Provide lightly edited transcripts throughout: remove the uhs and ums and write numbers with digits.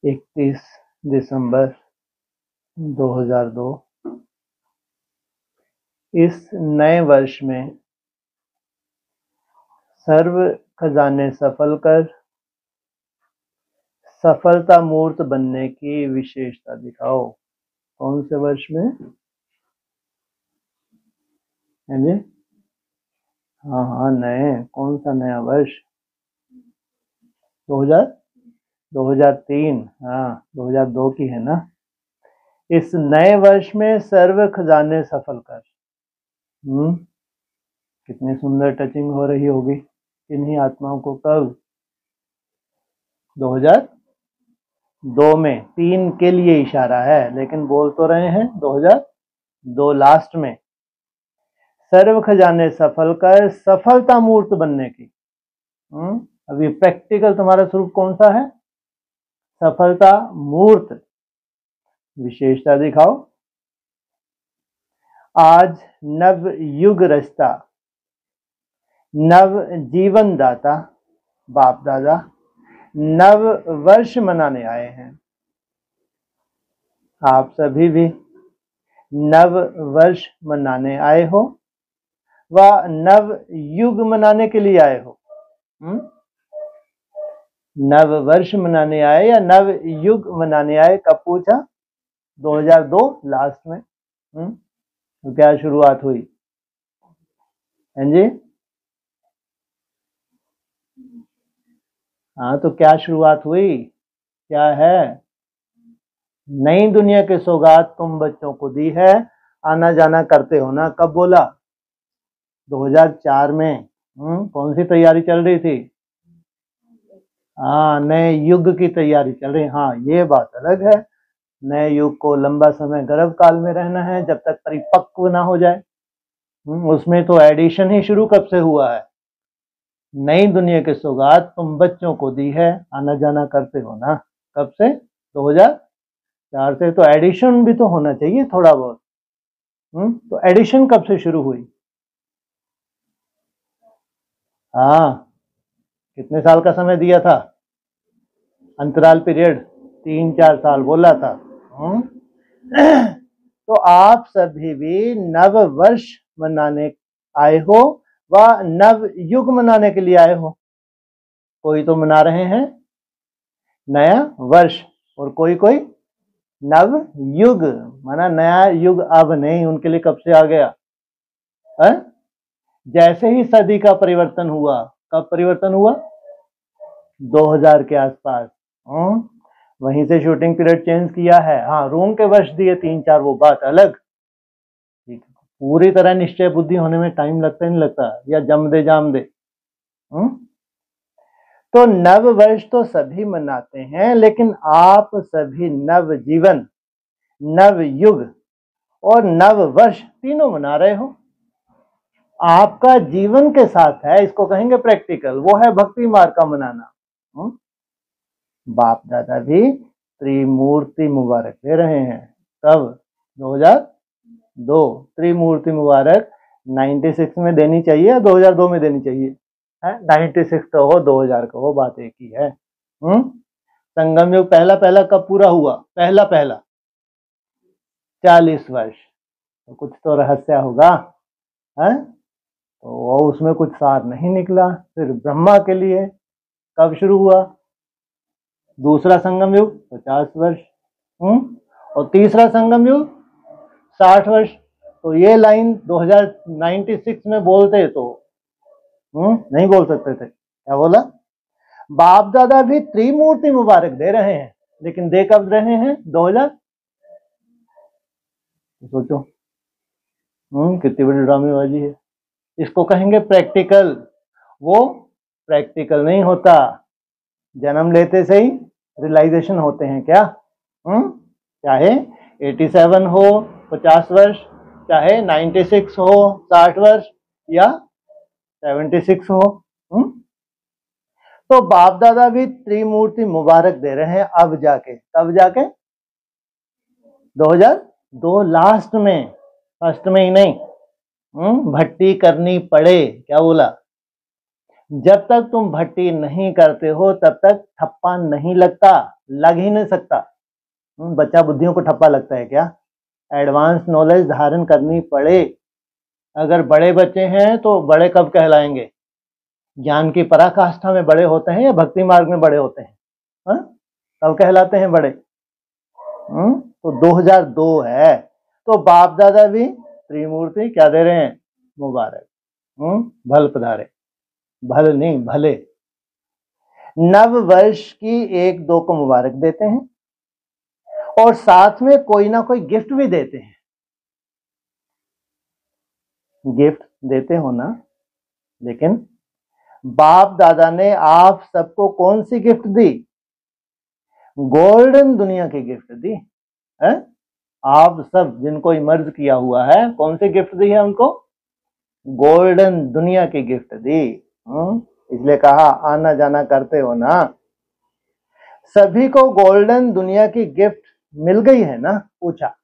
31 दिसंबर 2002। इस नए वर्ष में सर्व खजाने सफल कर सफलता मूर्त बनने की विशेषता दिखाओ। कौन से वर्ष में है जी? हाँ, नए। कौन सा नया वर्ष? 2003। हाँ, 2002 की है ना। इस नए वर्ष में सर्व खजाने सफल कर। कितनी सुंदर टचिंग हो रही होगी इन्हीं आत्माओं को। कब? 2002 में। 3 के लिए इशारा है, लेकिन बोल तो रहे हैं 2002 लास्ट में। सर्व खजाने सफल कर सफलता मूर्त बनने की। अभी प्रैक्टिकल तुम्हारा स्वरूप कौन सा है? सफलता मूर्त। विशेषता दिखाओ। आज नव युग रचता नव जीवन दाता बाप दादा नव वर्ष मनाने आए हैं। आप सभी भी नव वर्ष मनाने आए हो व नव युग मनाने के लिए आए हो। नव वर्ष मनाने आए या नव युग मनाने आए? कब पूछा? 2002 लास्ट में। तो क्या शुरुआत हुई? हैं जी? हाँ, तो क्या शुरुआत हुई? क्या है? नई दुनिया की सौगात तुम बच्चों को दी है, आना जाना करते हो ना। कब बोला? 2004 में। कौन सी तैयारी चल रही थी? हाँ, नए युग की तैयारी चल रही। हाँ, ये बात अलग है। नए युग को लंबा समय गर्भ काल में रहना है, जब तक परिपक्व ना हो जाए। उसमें तो एडिशन ही शुरू कब से हुआ है? नई दुनिया की सौगात तुम बच्चों को दी है, आना जाना करते हो ना। कब से? 2004 से। तो एडिशन भी तो होना चाहिए थोड़ा बहुत। तो एडिशन कब से शुरू हुई? हाँ, कितने साल का समय दिया था? अंतराल पीरियड 3-4 साल बोला था। तो आप सभी भी नव वर्ष मनाने आए हो व नव युग मनाने के लिए आए हो। कोई तो मना रहे हैं नया वर्ष और कोई कोई नव युग। माना नया युग अब नहीं, उनके लिए कब से आ गया है? जैसे ही सदी का परिवर्तन हुआ। कब परिवर्तन हुआ? 2000 के आसपास। वहीं से शूटिंग पीरियड चेंज किया है। हाँ, रूम के वर्ष दिए 3-4, वो बात अलग। पूरी तरह निश्चय बुद्धि होने में टाइम लगता नहीं लगता, या जम दे जाम दे। तो नव वर्ष तो सभी मनाते हैं, लेकिन आप सभी नव जीवन, नव युग और नव वर्ष तीनों मना रहे हो। आपका जीवन के साथ है, इसको कहेंगे प्रैक्टिकल। वो है भक्ति मार्ग का मनाना। बाप दादा भी त्रिमूर्ति मुबारक दे रहे हैं। कब? 2002। त्रिमूर्ति मुबारक 96 में देनी चाहिए या 2002 में देनी चाहिए? है 96 तो हो, 2000 का हो, बात एक ही है। संगम युग पहला पहला कब पूरा हुआ? पहला 40 वर्ष। तो कुछ तो रहस्य होगा है? तो उसमें कुछ सार नहीं निकला। फिर ब्रह्मा के लिए कब शुरू हुआ? दूसरा संगम युग 50 वर्ष। और तीसरा संगम युग 60 वर्ष। तो ये लाइन 2096 में बोलते तो नहीं बोल सकते थे। क्या बोला? बाप दादा भी त्रिमूर्ति मुबारक दे रहे हैं, लेकिन दे कब रहे हैं? 2000। सोचो कितनी बड़ी ड्रामेबाजी है। इसको कहेंगे प्रैक्टिकल। वो प्रैक्टिकल नहीं होता। जन्म लेते से ही रियलाइजेशन होते हैं क्या? चाहे 87 हो 50 वर्ष, चाहे 96 हो 60 वर्ष, या 76 हो। तो बाप दादा भी त्रिमूर्ति मुबारक दे रहे हैं अब जाके। कब जाके? 2002 लास्ट में, फर्स्ट में ही नहीं। भट्टी करनी पड़े। क्या बोला? जब तक तुम भट्टी नहीं करते हो तब तक ठप्पा नहीं लगता, लग ही नहीं सकता। बच्चा बुद्धियों को ठप्पा लगता है क्या? एडवांस नॉलेज धारण करनी पड़े। अगर बड़े बच्चे हैं तो बड़े कब कहलाएंगे? ज्ञान की पराकाष्ठा में बड़े होते हैं या भक्ति मार्ग में बड़े होते हैं? कब कहलाते हैं बड़े? तो 2002 है, तो बाप दादा भी त्रिमूर्ति क्या दे रहे हैं? मुबारक। भल पधारे, भल नहीं भले। नव वर्ष की 1-2 को मुबारक देते हैं और साथ में कोई ना कोई गिफ्ट भी देते हैं। गिफ्ट देते हो ना, लेकिन बाप दादा ने आप सबको कौन सी गिफ्ट दी? गोल्डन दुनिया की गिफ्ट दी है? आप सब जिनको इमर्ज किया हुआ है, कौन सी गिफ्ट दी है उनको? गोल्डन दुनिया की गिफ्ट दी। इसलिए कहा आना जाना करते हो ना। सभी को गोल्डन दुनिया की गिफ्ट मिल गई है ना? पूछा।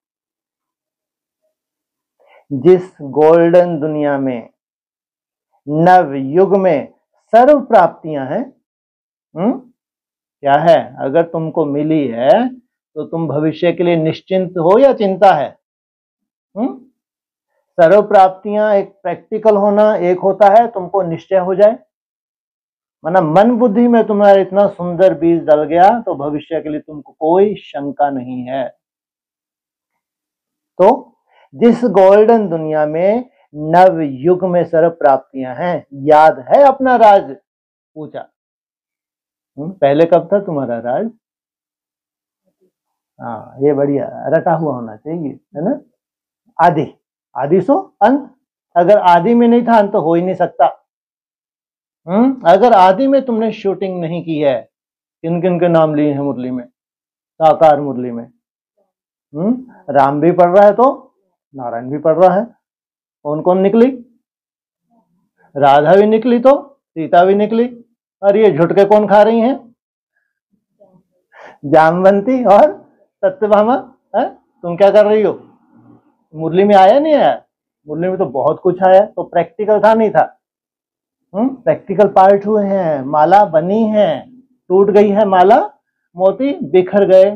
जिस गोल्डन दुनिया में, नव युग में सर्व प्राप्तियां हैं, क्या है? अगर तुमको मिली है तो तुम भविष्य के लिए निश्चिंत हो या चिंता है? सर्व प्राप्तियां एक प्रैक्टिकल होना एक होता है, तुमको निश्चय हो जाए, माना मन बुद्धि में तुम्हारा इतना सुंदर बीज डल गया तो भविष्य के लिए तुमको कोई शंका नहीं है। तो जिस गोल्डन दुनिया में नव युग में सर्व प्राप्तियां हैं, याद है अपना राज? पूछा। पहले कब था तुम्हारा राज? हाँ, ये बढ़िया रटा हुआ होना चाहिए, है ना? आदि, आदि सो अंत। अगर आदि में नहीं था अंत तो हो ही नहीं सकता। अगर आदि में तुमने शूटिंग नहीं की है, किन किन के नाम लिए हैं मुरली में, साकार मुरली में? राम भी पढ़ रहा है तो नारायण भी पढ़ रहा है। कौन कौन निकली? राधा भी निकली तो सीता भी निकली। और ये झुटके कौन खा रही हैं? जामवंती और सत्यभामा। तुम क्या कर रही हो? मुरली में आया नहीं आया? मुरली में तो बहुत कुछ आया। तो प्रैक्टिकल था नहीं था? प्रैक्टिकल पार्ट हुए हैं, माला बनी है, टूट गई है माला, मोती बिखर गए,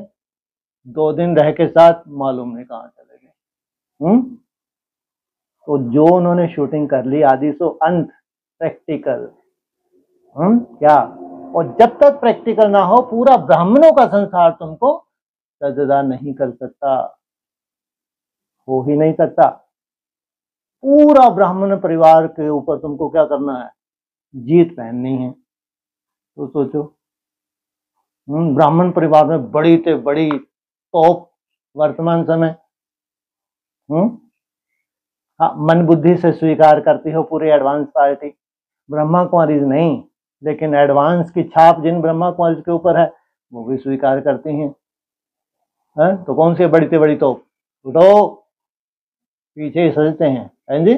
2 दिन रह के साथ मालूम नहीं कहां चले गए। तो जो उन्होंने शूटिंग कर ली आदि सो अंत, प्रैक्टिकल। क्या? और जब तक प्रैक्टिकल ना हो पूरा ब्राह्मणों का संसार तुमको सजदा नहीं कर सकता, हो ही नहीं सकता। पूरा ब्राह्मण परिवार के ऊपर तुमको क्या करना है? जीत पहननी है। तो सोचो, ब्राह्मण परिवार में बड़ी से बड़ी तोप वर्तमान समय, हाँ, मन बुद्धि से स्वीकार करती हो पूरी एडवांस पार्टी। ब्रह्मा कुमारीज नहीं, लेकिन एडवांस की छाप जिन ब्रह्मा कुमारीज के ऊपर है वो भी स्वीकार करती हैं। तो कौन सी बड़ी से बड़ी तोप? उठो, पीछे ही सजते हैं जी।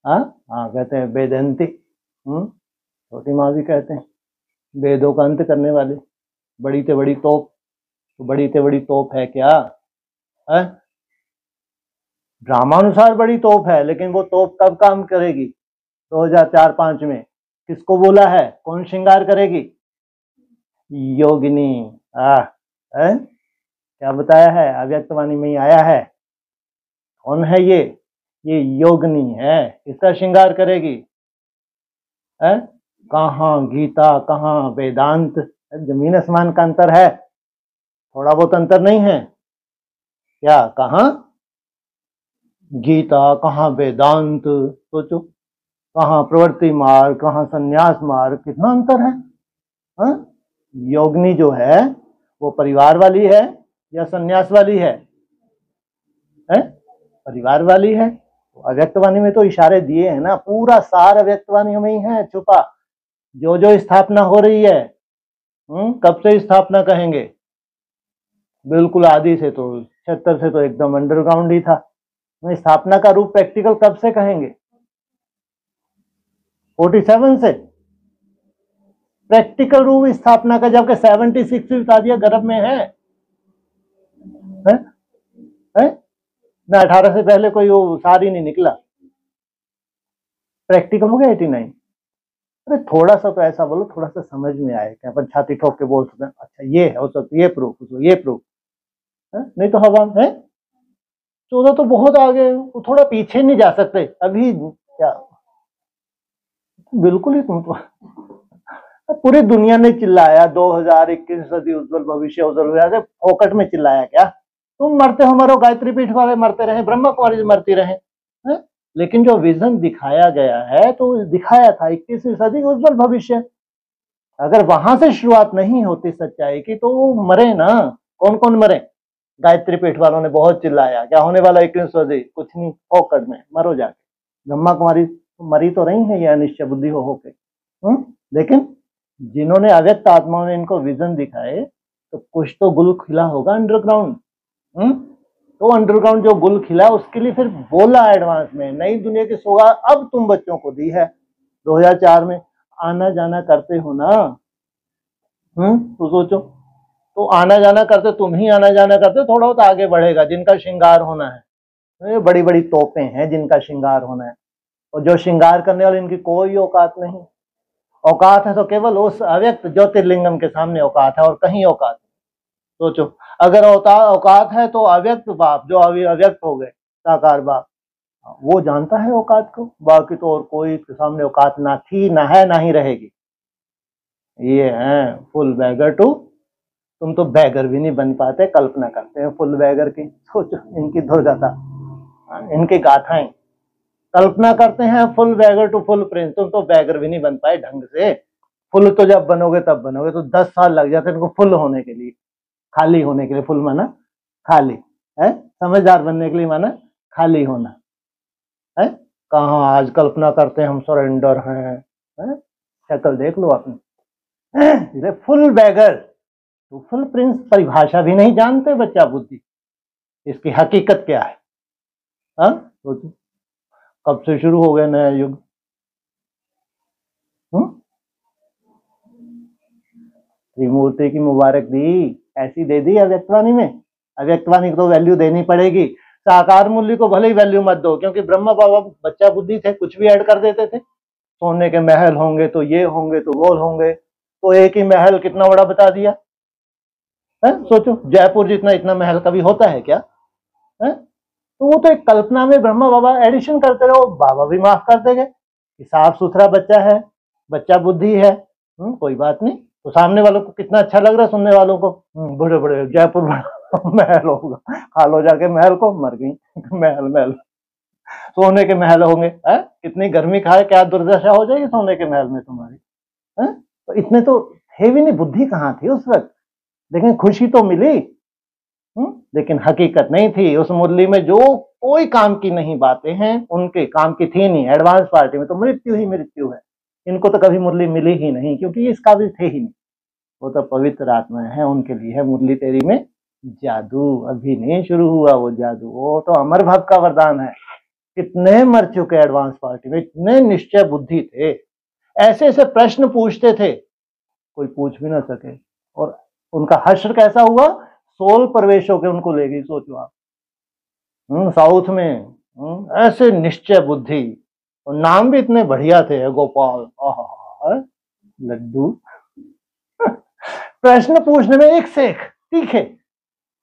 हाँ, कहते हैं वेदंती। छोटी माँ भी कहते हैं वेदों का अंत करने वाले, बड़ी से बड़ी तोप। तो बड़ी से बड़ी तोप है क्या? ड्रामानुसार बड़ी तोप है, लेकिन वो तोप कब काम करेगी? 2004-5 में। किसको बोला है? कौन श्रृंगार करेगी? योगिनी। क्या बताया है? अव्यक्तवाणी में ही आया है। कौन है ये? ये योगिनी है। इसका श्रृंगार करेगी। कहाँ गीता, कहाँ वेदांत? जमीन आसमान का अंतर है, थोड़ा बहुत अंतर नहीं है क्या? कहाँ गीता, कहाँ वेदांत? सोचो, कहाँ प्रवृत्ति मार्ग, कहाँ संन्यास मार्ग, कितना अंतर है। योगिनी जो है वो परिवार वाली है या संन्यास वाली है? परिवार वाली है। अव्यक्तवाणी में तो इशारे दिए हैं ना, पूरा सार अव्यक्तवाणी में ही है छुपा। जो जो स्थापना हो रही है, कब से स्थापना कहेंगे? बिल्कुल आदि से, तो 76 से तो एकदम अंडरग्राउंड ही था। स्थापना का रूप प्रैक्टिकल कब से कहेंगे? 47 से प्रैक्टिकल रूप स्थापना का, जबकि 76 भी बता दिया गर्भ में है? ना 18 से पहले कोई वो सार ही नहीं निकला। प्रैक्टिकल हो गया 89। अरे थोड़ा सा तो ऐसा बोलो, थोड़ा सा समझ में आए कि अपन छाती ठोक के बोल सकते हैं अच्छा ये है, हो सकता ये प्रूफ, ये प्रूफ है? नहीं तो हवा है 14 तो बहुत आगे, वो थोड़ा पीछे नहीं जा सकते अभी क्या? बिल्कुल ही तुम तो पूरी दुनिया ने चिल्लाया 2021 सदी उज्जवल भविष्य उज्जवल, फोकट में चिल्लाया क्या? तुम मरते हो मरो, गायत्री पीठ वाले मरते रहे, ब्रह्मा कुमारी मरती रहे है? लेकिन जो विजन दिखाया गया है तो दिखाया था 21वीं सदी उज्जवल भविष्य। अगर वहां से शुरुआत नहीं होती सच्चाई की तो मरे ना, कौन कौन मरे? गायत्री पीठ वालों ने बहुत चिल्लाया क्या होने वाला 21वीं सदी, कुछ नहीं, फोकट में मरो जाके। ब्रह्मा कुमारी मरी तो रही है ये अनिश्चय बुद्धि हो होके, लेकिन जिन्होंने अव्यक्त आत्माओं ने इनको विजन दिखाए तो कुछ तो गुल खिला होगा अंडरग्राउंड। तो अंडरग्राउंड जो गुल खिला उसके लिए फिर बोला एडवांस में नई दुनिया की सौगात अब तुम बच्चों को दी है। 2004 में आना जाना करते हो ना, तो सोचो, तो आना जाना करते, तुम ही आना जाना करते, थोड़ा बहुत आगे बढ़ेगा जिनका श्रृंगार होना है। बड़ी बड़ी तोपें हैं जिनका श्रृंगार होना है, और जो श्रृंगार करने वाले इनकी कोई औकात नहीं। औकात है तो केवल उस अव्यक्त ज्योतिर्लिंगम के सामने औकात है और कहीं औकात नहीं। सोचो, अगर औकात है तो अव्यक्त बाप जो अभी अव्यक्त हो गए साकार बाप, वो जानता है औकात को, बाकी तो और कोई के सामने औकात ना थी, ना है, ना ही रहेगी। ये है फुल बैगर टू, तुम तो बैगर भी नहीं बन पाते, कल्पना करते हैं फुल बैगर की। सोचो इनकी दुर्गता, इनकी गाथाएं, कल्पना करते हैं full beggar to full prince, तुम तो बैगर भी नहीं बन पाए ढंग से। फुल तो जब बनोगे तब बनोगे, तो 10 साल लग जाते इनको फुल होने के लिए, खाली होने के लिए। फुल माना खाली है, समझदार बनने के लिए माना खाली होना है। कहाँ आज कल्पना करते हैं हम सरेंडर हैं, शक्ल देख लो अपनी, फुल बैगर तो फुल प्रिंस परिभाषा भी नहीं जानते बच्चा बुद्धि, इसकी हकीकत क्या है? तो कब से शुरू हो गया नया युग? त्रिमूर्ति की मुबारक दी, ऐसी दे दी अव्यक्तवाणी में। अव्यक्तवाणी को तो वैल्यू देनी पड़ेगी, साकार मूल्य को भले ही वैल्यू मत दो, क्योंकि ब्रह्मा बाबा बच्चा बुद्धि थे, कुछ भी ऐड कर देते थे। सोने के महल होंगे तो ये होंगे तो वो होंगे, तो एक ही महल कितना बड़ा बता दिया है? सोचो जयपुर जितना इतना महल कभी होता है क्या है? तो वो तो एक कल्पना में ब्रह्मा बाबा एडिशन करते रहो, बाबा भी माफ कर देंगे कि साफ सुथरा बच्चा है, बच्चा बुद्धि है, कोई बात नहीं। तो सामने वालों को कितना अच्छा लग रहा है, सुनने वालों को, बड़े बड़े जयपुर महल होगा, खा लो जाके महल को, मर गई महल महल, सोने के महल होंगे, कितनी गर्मी खाए, क्या दुर्दशा हो जाएगी सोने के महल में तुम्हारी, तो इतने तो थे भी नहीं, बुद्धि कहाँ थी उस वक्त, लेकिन खुशी तो मिली, लेकिन हकीकत नहीं थी उस मुरली में। जो कोई काम की नहीं बातें हैं उनके काम की थी नहीं, एडवांस पार्टी में तो मृत्यु ही मृत्यु है, इनको तो कभी मुरली मिली ही नहीं, क्योंकि इस काबिल थे ही नहीं। वो तो पवित्र आत्मा है, उनके लिए है मुरली तेरी में जादू, अभी नहीं शुरू हुआ वो जादू, वो तो अमर भक्त का वरदान है। कितने मर चुके एडवांस पार्टी में, इतने निश्चय बुद्धि थे, ऐसे ऐसे प्रश्न पूछते थे कोई पूछ भी ना सके, और उनका हश्र कैसा हुआ, सोल प्रवेश होकर उनको ले गई। सोचो आप, साउथ में ऐसे निश्चय बुद्धि, और नाम भी इतने बढ़िया थे, गोपाल, लड्डू प्रश्न पूछने में एक से एक तीखे,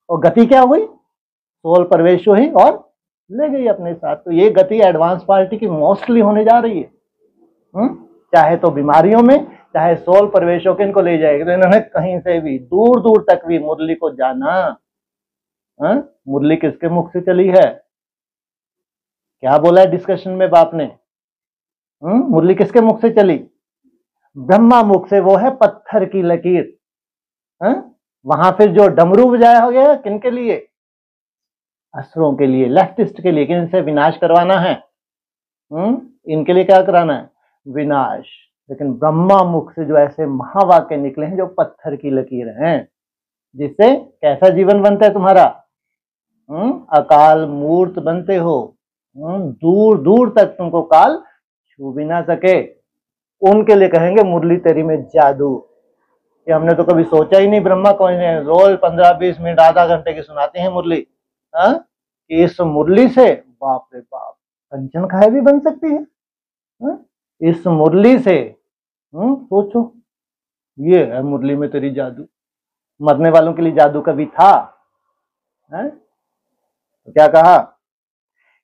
और गति क्या हुई, सोल प्रवेश हुई और ले गई अपने साथ। तो ये गति एडवांस पार्टी की मोस्टली होने जा रही है, चाहे तो बीमारियों में, चाहे सोल प्रवेशों के, इनको ले जाएगी। तो इन्होंने कहीं से भी दूर दूर तक भी मुरली को जाना। मुरली किसके मुख से चली है, क्या बोला है डिस्कशन में बाप ने, मुरली किसके मुख से चली, ब्रह्मा मुख से, वो है पत्थर की लकीर। वहां फिर जो डमरू बजाया हो गया किनके लिए, असुरों के लिए, लेफ्टिस्ट के लिए, कि इनसे विनाश करवाना है, इनके लिए क्या कराना है, विनाश। लेकिन ब्रह्मा मुख से जो ऐसे महावाक्य निकले हैं जो पत्थर की लकीर हैं, जिससे कैसा जीवन बनता है तुम्हारा, अकाल मूर्त बनते हो, दूर दूर तक तुमको काल छू भी ना सके। उनके लिए कहेंगे मुरली तेरी में जादू, कि हमने तो कभी सोचा ही नहीं, ब्रह्मा कौन है, रोज 15-20 मिनट आधा घंटे की सुनाते हैं मुरली, कि इस मुरली से बाप रे बाप कंचन खाए भी बन सकती है, इस मुरली से सोचो, ये है मुरली में तेरी जादू। मरने वालों के लिए जादू कभी था? है? तो क्या कहा,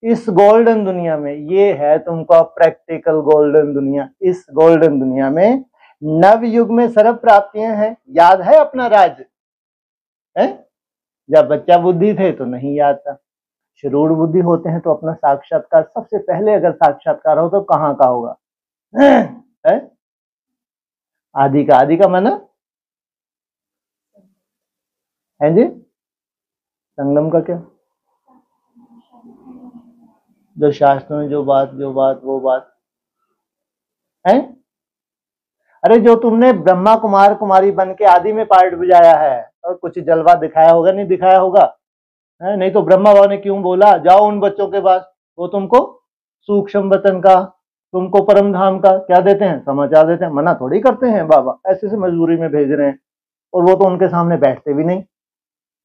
इस गोल्डन दुनिया में, ये है तुमको प्रैक्टिकल गोल्डन दुनिया, इस गोल्डन दुनिया में नव युग में सर्व प्राप्तियां हैं। याद है अपना राज? है? जब बच्चा बुद्धि थे तो नहीं याद था, शरूर बुद्धि होते हैं तो अपना साक्षात्कार सबसे पहले अगर साक्षात्कार हो तो कहाँ का होगा? है? आदि का माना है जी, संगम का क्या? जो शास्त्रों में जो बात वो बात है। अरे जो तुमने ब्रह्मा कुमार कुमारी बन के आदि में पार्ट बजाया है और कुछ जलवा दिखाया होगा, नहीं दिखाया होगा? है? नहीं तो ब्रह्मा बाबा ने क्यों बोला जाओ उन बच्चों के पास, वो तुमको सूक्ष्म वतन का, तुमको परम धाम का क्या देते हैं, समाचार देते हैं। मना थोड़ी करते हैं बाबा, ऐसे से मजबूरी में भेज रहे हैं, और वो तो उनके सामने बैठते भी नहीं।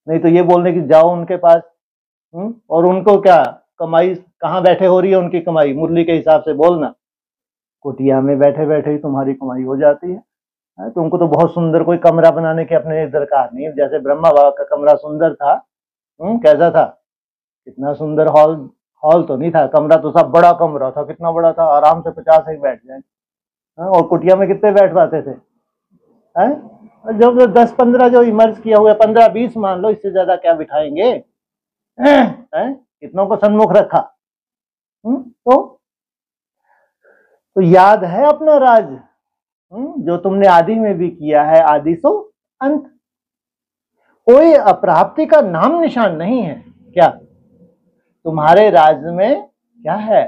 नहीं तो ये बोलने की जाओ उनके पास, और उनको क्या कमाई कहाँ बैठे हो रही है, उनकी कमाई मुरली के हिसाब से बोलना, कुटिया में बैठे बैठे ही तुम्हारी कमाई हो जाती है। तुमको तो बहुत सुंदर कोई कमरा बनाने की अपने दरकार नहीं। जैसे ब्रह्मा बाबा का कमरा सुंदर था, कैसा था, कितना सुंदर हॉल, हॉल तो नहीं था, कमरा तो सब बड़ा कमरा था, कितना बड़ा था, आराम से 50 एक बैठ जाए। और कुटिया में कितने बैठ पाते थे? जो 10-15 जो इमर्ज किया हुआ, 15-20 मान लो, इससे ज्यादा क्या बिठाएंगे? कितनों को सन्मुख रखा। तो याद है अपना राज, जो तुमने आदि में भी किया है, आदि सो अंत। कोई अप्राप्ति का नाम निशान नहीं है क्या तुम्हारे राज में? क्या है?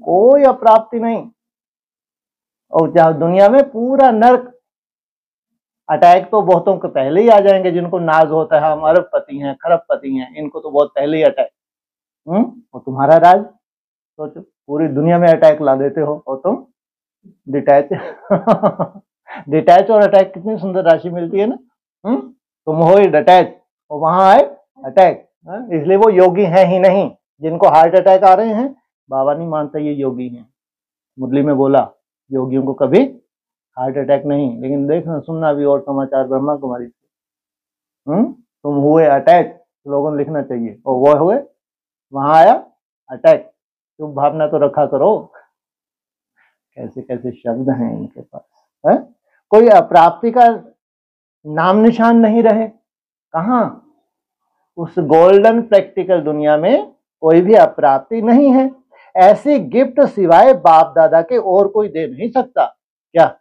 कोई अप्राप्ति नहीं। और जहां दुनिया में पूरा नर्क, अटैक तो बहुतों को पहले ही आ जाएंगे, जिनको नाज होता है हम अरबपति हैं, खरबपति हैं, इनको तो बहुत पहले ही अटैक। और तुम्हारा राज सोचो, पूरी दुनिया में अटैक ला देते हो, और तुम डिटैच। डिटैच और अटैक कितनी सुंदर राशि मिलती है ना। तुम हो डिटैच और वहां आए अटैक। इसलिए वो योगी हैं ही नहीं। जिनको हार्ट अटैक आ रहे हैं, बाबा नहीं मानता ये योगी हैं। मुरली में बोला योगियों को कभी हार्ट अटैक नहीं। लेकिन देखना सुनना भी और समाचार ब्रह्मा कुमारी से, तुम हुए अटैक, लोगों ने लिखना चाहिए, और वो हुए वहां आया अटैक। शुभ भावना तो रखा करो। कैसे कैसे शब्द हैं इनके पास, है? कोई अप्राप्ति का नाम निशान नहीं रहे। कहां? उस गोल्डन प्रैक्टिकल दुनिया में कोई भी अप्राप्ति नहीं है। ऐसी गिफ्ट सिवाय बाप दादा के और कोई दे नहीं सकता। क्या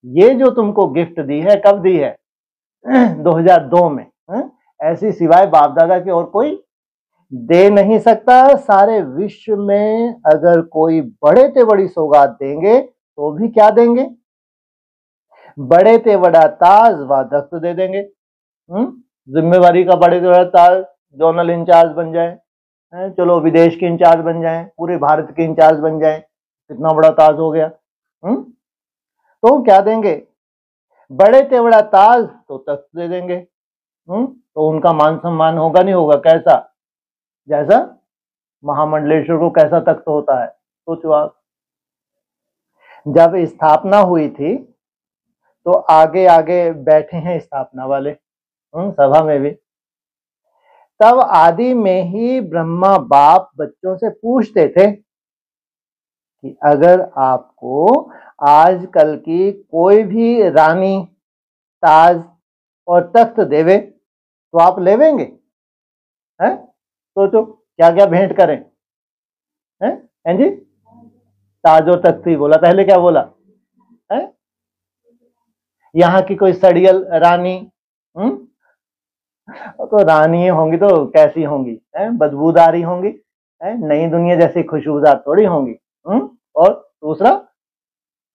ये जो तुमको गिफ्ट दी है, कब दी है? 2002 में। ऐसी सिवाय बाप दादा के और कोई दे नहीं सकता। सारे विश्व में अगर कोई बड़े ते बड़ी सौगात देंगे तो भी क्या देंगे? बड़े ते बड़ा ताज व दस्त दे देंगे। जिम्मेवारी का बड़े ते बड़ा ताज, जोनल इंचार्ज बन जाए, चलो विदेश के इंचार्ज बन जाए, पूरे भारत के इंचार्ज बन जाए, कितना बड़ा ताज हो गया। तो क्या देंगे? बड़े ते बड़ा ताज तो तख्त दे देंगे। तो उनका मान सम्मान होगा नहीं होगा? कैसा? जैसा महामंडलेश्वर को कैसा तख्त होता है, सोचो आप। जब स्थापना हुई थी तो आगे आगे बैठे हैं स्थापना वाले, सभा में भी। तब आदि में ही ब्रह्मा बाप बच्चों से पूछते थे कि अगर आपको आजकल की कोई भी रानी ताज और तख्त देवे तो आप लेवेंगे? हैं? सोचो क्या क्या भेंट करें। हैं जी? ताज और तख्त ही बोला, पहले क्या बोला? है? यहाँ की कोई सड़ियल रानी, तो रानी होंगी तो कैसी होंगी? बदबूदारी होंगी, नई दुनिया जैसी खुशबूदार थोड़ी होंगी। और दूसरा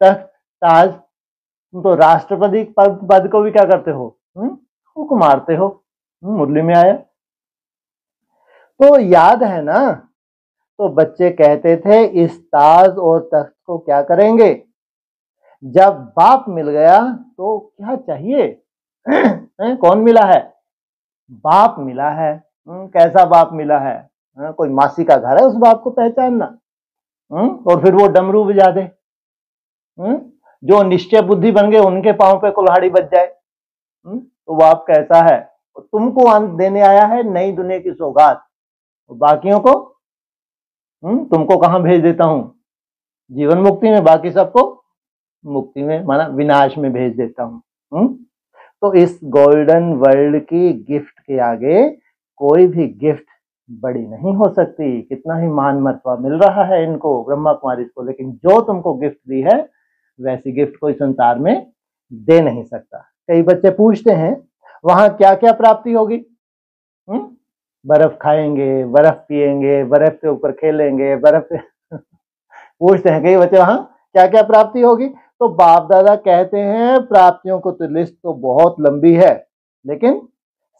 तख्त ताज, तुम तो राष्ट्रपति पद को भी क्या करते हो? फूंक मारते हो। मुरली में आया तो याद है ना। तो बच्चे कहते थे इस ताज और तख्त को क्या करेंगे? जब बाप मिल गया तो क्या चाहिए? कौन मिला है? बाप मिला है। कैसा बाप मिला है? कोई मासी का घर है उस बाप को पहचानना? और फिर वो डमरू बजा दे, जो निश्चय बुद्धि बन गए उनके पांव पे कुल्हाड़ी बज जाए। तो वो आप कैसा है, तुमको अंत देने आया है नई दुनिया की सौगात, बाकियों को तुमको कहां भेज देता हूं, जीवन मुक्ति में, बाकी सबको मुक्ति में, माना विनाश में भेज देता हूं। तो इस गोल्डन वर्ल्ड की गिफ्ट के आगे कोई भी गिफ्ट बड़ी नहीं हो सकती। कितना ही मान मर्तबा मिल रहा है इनको, ब्रह्मा कुमारी को, लेकिन जो तुमको गिफ्ट दी है वैसी गिफ्ट कोई संसार में दे नहीं सकता। कई बच्चे पूछते हैं वहां क्या क्या प्राप्ति होगी, बर्फ खाएंगे, बर्फ पिएंगे, बर्फ के ऊपर खेलेंगे, बर्फ पूछते हैं कई बच्चे वहां क्या क्या प्राप्ति होगी। तो बाप दादा कहते हैं प्राप्तियों को तो लिस्ट तो बहुत लंबी है, लेकिन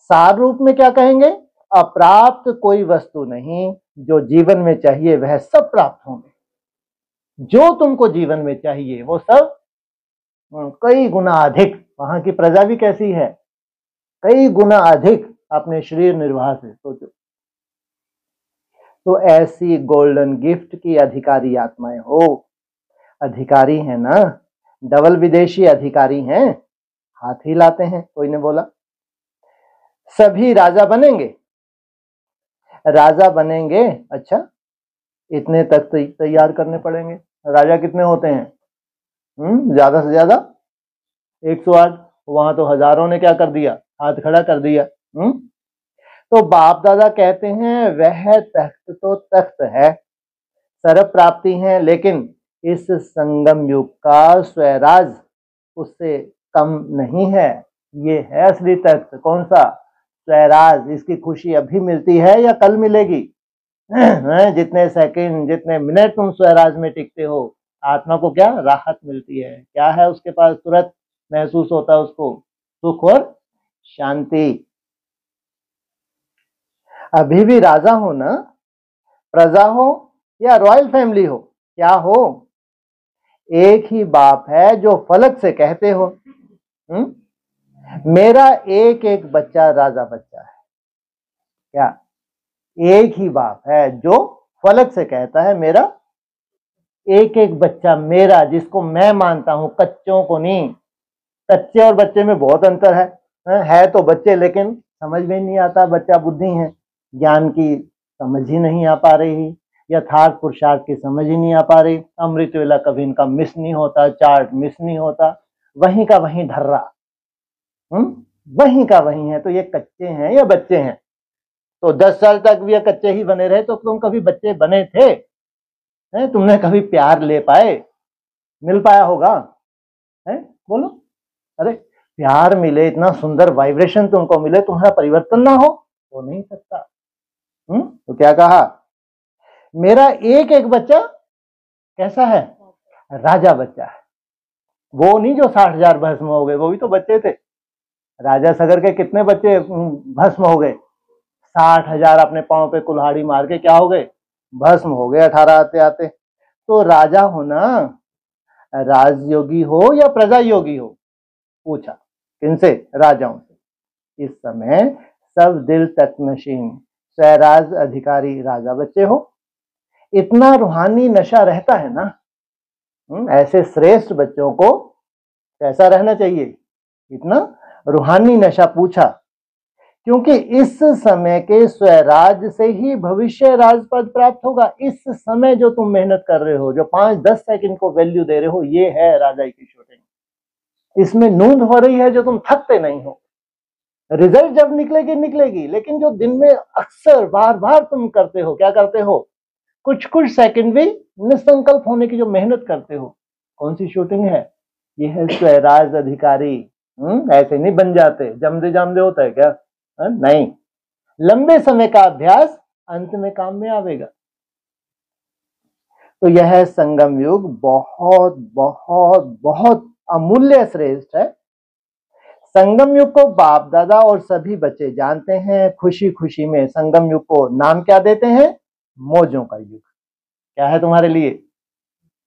सार रूप में क्या कहेंगे, अप्राप्त कोई वस्तु नहीं, जो जीवन में चाहिए वह सब प्राप्त होंगे। जो तुमको जीवन में चाहिए वो सब कई गुना अधिक। वहां की प्रजा भी कैसी है, कई गुना अधिक अपने शरीर निर्वाह से सोचो। तो ऐसी गोल्डन गिफ्ट की अधिकारी आत्माएं हो, अधिकारी है ना, डबल विदेशी अधिकारी हैं, हाथ ही लाते हैं। कोई ने बोला सभी राजा बनेंगे, राजा बनेंगे, अच्छा इतने तक तैयार करने पड़ेंगे। राजा कितने होते हैं, ज्यादा से ज्यादा 108। वहां तो हजारों ने क्या कर दिया, हाथ खड़ा कर दिया। तो बाप दादा कहते हैं वह तख्त तो तख्त है, सर्व प्राप्ति है, लेकिन इस संगम युग का स्वराज उससे कम नहीं है। ये है असली तख्त। कौन सा, स्वराज। इसकी खुशी अभी मिलती है या कल मिलेगी? जितने सेकंड, जितने मिनट तुम स्वराज में टिकते हो, आत्मा को क्या राहत मिलती है, क्या है उसके पास, तुरंत महसूस होता है उसको सुख और शांति। अभी भी राजा हो ना, प्रजा हो या रॉयल फैमिली हो, क्या हो, एक ही बाप है जो फलक से कहते हो मेरा एक एक बच्चा राजा बच्चा है। क्या, एक ही बाप है जो फलक से कहता है मेरा एक एक बच्चा मेरा, जिसको मैं मानता हूं, कच्चों को नहीं। कच्चे और बच्चे में बहुत अंतर है तो बच्चे, लेकिन समझ में नहीं आता, बच्चा बुद्धि है, ज्ञान की समझ ही नहीं आ पा रही, यथार्थ पुरुषार्थ की समझ ही नहीं आ पा रही। अमृत वेला कभी इनका मिस नहीं होता, चार्ट मिस नहीं होता, वहीं का वहीं धर्रा, वहीं का वहीं है। तो ये कच्चे हैं या बच्चे हैं? तो 10 साल तक भी कच्चे ही बने रहे तो तुम कभी बच्चे बने थे? तुमने कभी प्यार ले पाए, मिल पाया होगा? बोलो, अरे प्यार मिले, इतना सुंदर वाइब्रेशन तुमको मिले, तुम्हारा परिवर्तन ना हो नहीं सकता। तो क्या कहा, मेरा एक एक बच्चा कैसा है, राजा बच्चा है। वो नहीं जो 60,000 भस्म हो गए, वो भी तो बच्चे थे। राजा सगर के कितने बच्चे भस्म हो गए? 60,000 अपने पांव पे कुल्हाड़ी मार के क्या हो गए, भस्म हो गए 18 आते आते। तो राजा होना, राजयोगी हो या प्रजा योगी हो, पूछा किनसे, राजाओं से। इस समय सब दिल तक नशीन स्वराज अधिकारी राजा बच्चे हो। इतना रूहानी नशा रहता है ना, ऐसे श्रेष्ठ बच्चों को कैसा रहना चाहिए, इतना रूहानी नशा। पूछा क्योंकि इस समय के स्वराज से ही भविष्य राजपद प्राप्त होगा। इस समय जो तुम मेहनत कर रहे हो, जो 5-10 सेकंड को वैल्यू दे रहे हो, ये है राजा की शूटिंग। इसमें नूंद हो रही है जो तुम थकते नहीं हो। रिजल्ट जब निकलेगी निकलेगी, लेकिन जो दिन में अक्सर बार बार तुम करते हो, क्या करते हो, कुछ कुछ सेकंड भी निसंकल्प होने की जो मेहनत करते हो, कौन सी शूटिंग है? ये है स्वराज अधिकारी। ऐसे नहीं बन जाते, जमदे जामदे होता है क्या? नहीं, लंबे समय का अभ्यास अंत में काम में आवेगा। तो यह संगम युग बहुत बहुत बहुत अमूल्य श्रेष्ठ है। संगम युग को बाप दादा और सभी बच्चे जानते हैं। खुशी खुशी में संगम युग को नाम क्या देते हैं, मौजों का युग। क्या है तुम्हारे लिए,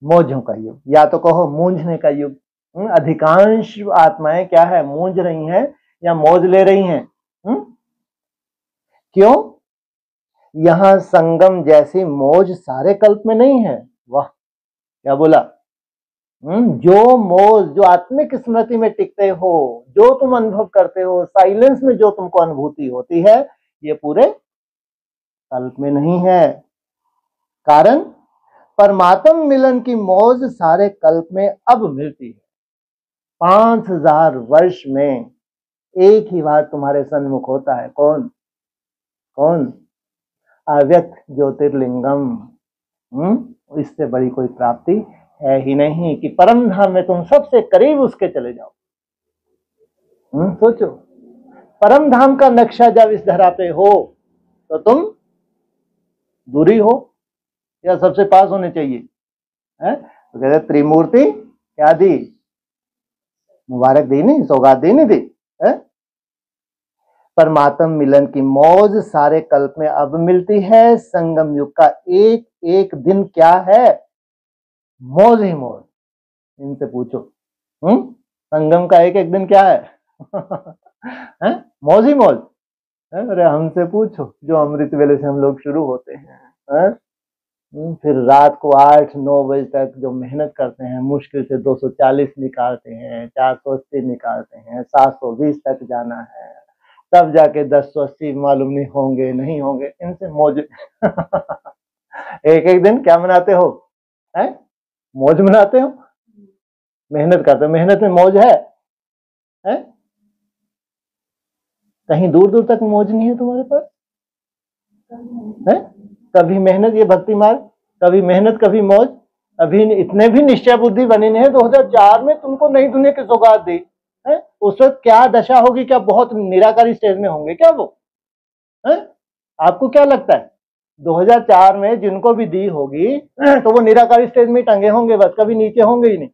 मौजों का युग, या तो कहो मूंझने का युग। अधिकांश आत्माएं क्या है, मूंझ रही हैं या मौज ले रही हैं। क्यों? यहां संगम जैसी मौज सारे कल्प में नहीं है। वाह, क्या बोला, जो मौज, जो आत्मिक स्मृति में टिकते हो, जो तुम अनुभव करते हो, साइलेंस में जो तुमको अनुभूति होती है, ये पूरे कल्प में नहीं है। कारण परमात्म मिलन की मौज सारे कल्प में अब मिलती है। 5000 वर्ष में एक ही बार तुम्हारे सन्मुख होता है। कौन? कौन? अव्यक्त ज्योतिर्लिंगम। इससे बड़ी कोई प्राप्ति है ही नहीं कि परम धाम में तुम सबसे करीब उसके चले जाओ। सोचो, परम धाम का नक्शा जब इस धरा पे हो तो तुम दूरी हो या सबसे पास होने चाहिए? तो कहते त्रिमूर्ति क्या दी? मुबारक दी नहीं, सौगात दी नहीं दी? परमात्म मिलन की मौज सारे कल्प में अब मिलती है। संगम युग का एक एक दिन क्या है? मौज ही मौज। इनसे पूछो, संगम का एक एक दिन क्या है? मौज ही मौज। अरे हमसे पूछो, जो अमृत वेले से हम लोग शुरू होते हैं, फिर रात को 8-9 बजे तक जो मेहनत करते हैं, मुश्किल से 240 निकालते हैं, 480 निकालते हैं, 720 तक जाना है, तब जाके 1080 मालूम नहीं होंगे नहीं होंगे। इनसे मौज। एक एक दिन क्या मनाते हो? मौज मनाते हो? मेहनत करते हो, मेहनत में मौज है? कहीं दूर दूर तक मौज नहीं है तुम्हारे पास? कभी मेहनत, ये भक्ति मार्ग, कभी मेहनत कभी मौज। अभी इतने भी निश्चय बुद्धि बनी नहीं है। 2004 में तुमको नई दुनिया की सौगात दी है, उस वक्त क्या दशा होगी? क्या बहुत निराकारी स्टेज में होंगे क्या वो? आपको क्या लगता है 2004 में जिनको भी दी होगी तो वो निराकारी स्टेज में टंगे होंगे बस, कभी नीचे होंगे ही नहीं?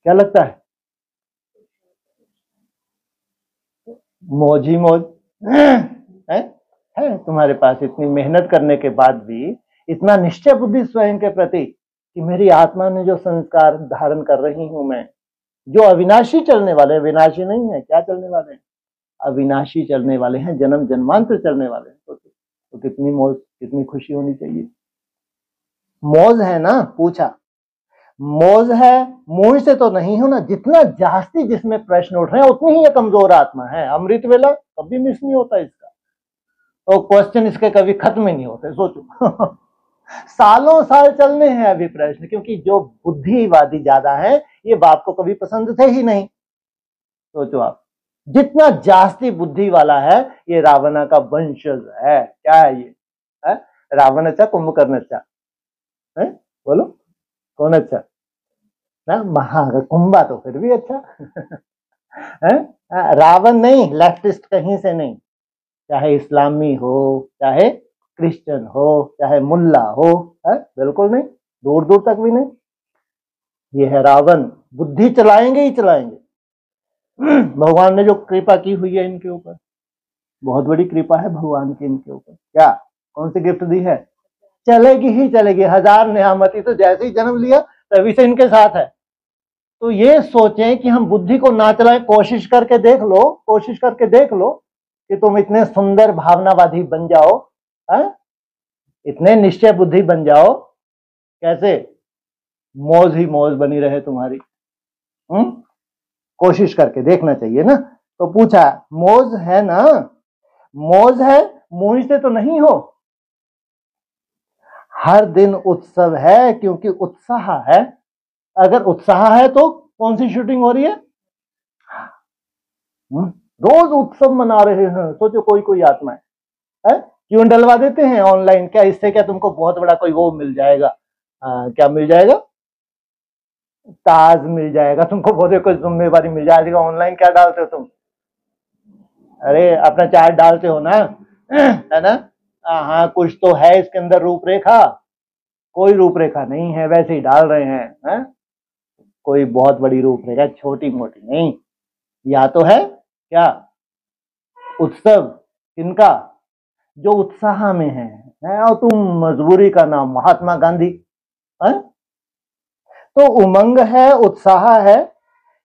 क्या लगता है? मौज ही मौज है तुम्हारे पास। इतनी मेहनत करने के बाद भी इतना निश्चय बुद्धि स्वयं के प्रति कि मेरी आत्मा ने जो संस्कार धारण कर रही हूं मैं, जो अविनाशी चलने वाले, विनाशी नहीं है, क्या चलने वाले हैं? अविनाशी चलने वाले हैं, जन्म जन्मांतर चलने वाले हैं। तो कितनी मौज, कितनी खुशी होनी चाहिए। मौज है ना? पूछा, मौज है, मोह से तो नहीं हो ना। जितना जास्ती जिसमें प्रश्न उठ रहे हैं उतनी ही ये कमजोर आत्मा है। अमृत वेला कभी मिस नहीं होता इसका, तो क्वेश्चन इसके कभी खत्म ही नहीं होते। सोचो सालों साल चलने हैं अभी प्रश्न, क्योंकि जो बुद्धिवादी ज्यादा है ये बाप को कभी पसंद थे ही नहीं। सोचो आप, जितना जास्ती बुद्धि वाला है ये रावणा का वंशज है। क्या है ये? रावण अच्छा, कुंभकर्ण अच्छा? बोलो कौन अच्छा? ना महा, कुंभा तो फिर भी अच्छा है। रावण नहीं, लेफ्टिस्ट कहीं से नहीं, चाहे इस्लामी हो, चाहे क्रिश्चियन हो, चाहे मुल्ला हो, बिल्कुल नहीं, दूर दूर तक भी नहीं। ये है रावण। बुद्धि चलाएंगे ही चलाएंगे। भगवान ने जो कृपा की हुई है इनके ऊपर, बहुत बड़ी कृपा है भगवान की इनके ऊपर। क्या कौन सी गिफ्ट दी है? चलेगी ही चलेगी। 1000 नियामती तो जैसे ही जन्म लिया तभी से इनके साथ है। तो ये सोचें कि हम बुद्धि को ना चलाएं। कोशिश करके देख लो, कोशिश करके देख लो कि तुम इतने सुंदर भावनावादी बन जाओ, इतने निश्चय बुद्धि बन जाओ। कैसे? मौज ही मौज बनी रहे तुम्हारी। कोशिश करके देखना चाहिए ना। तो पूछा, मौज है ना? मौज है, मोह से तो नहीं हो। हर दिन उत्सव है, क्योंकि उत्साह है। अगर उत्साह है तो कौन सी शूटिंग हो रही है? रोज उत्सव मना रहे हैं। सोचो कोई कोई आत्मा है? क्यों डलवा देते हैं ऑनलाइन? क्या इससे क्या तुमको बहुत बड़ा कोई वो मिल जाएगा? क्या मिल जाएगा? ताज मिल जाएगा तुमको, बहुत कुछ जिम्मेवारी मिल जाएगी। ऑनलाइन क्या डालते हो तुम? अरे अपना चार्ट डालते हो ना, है ना? हाँ, कुछ तो है इसके अंदर रूपरेखा। कोई रूपरेखा नहीं है, वैसे ही डाल रहे हैं। कोई बहुत बड़ी रूपरेखा, छोटी मोटी नहीं। या तो है क्या उत्सव किनका? जो उत्साह में है। और तुम मजबूरी का नाम महात्मा गांधी है? तो उमंग है, उत्साह है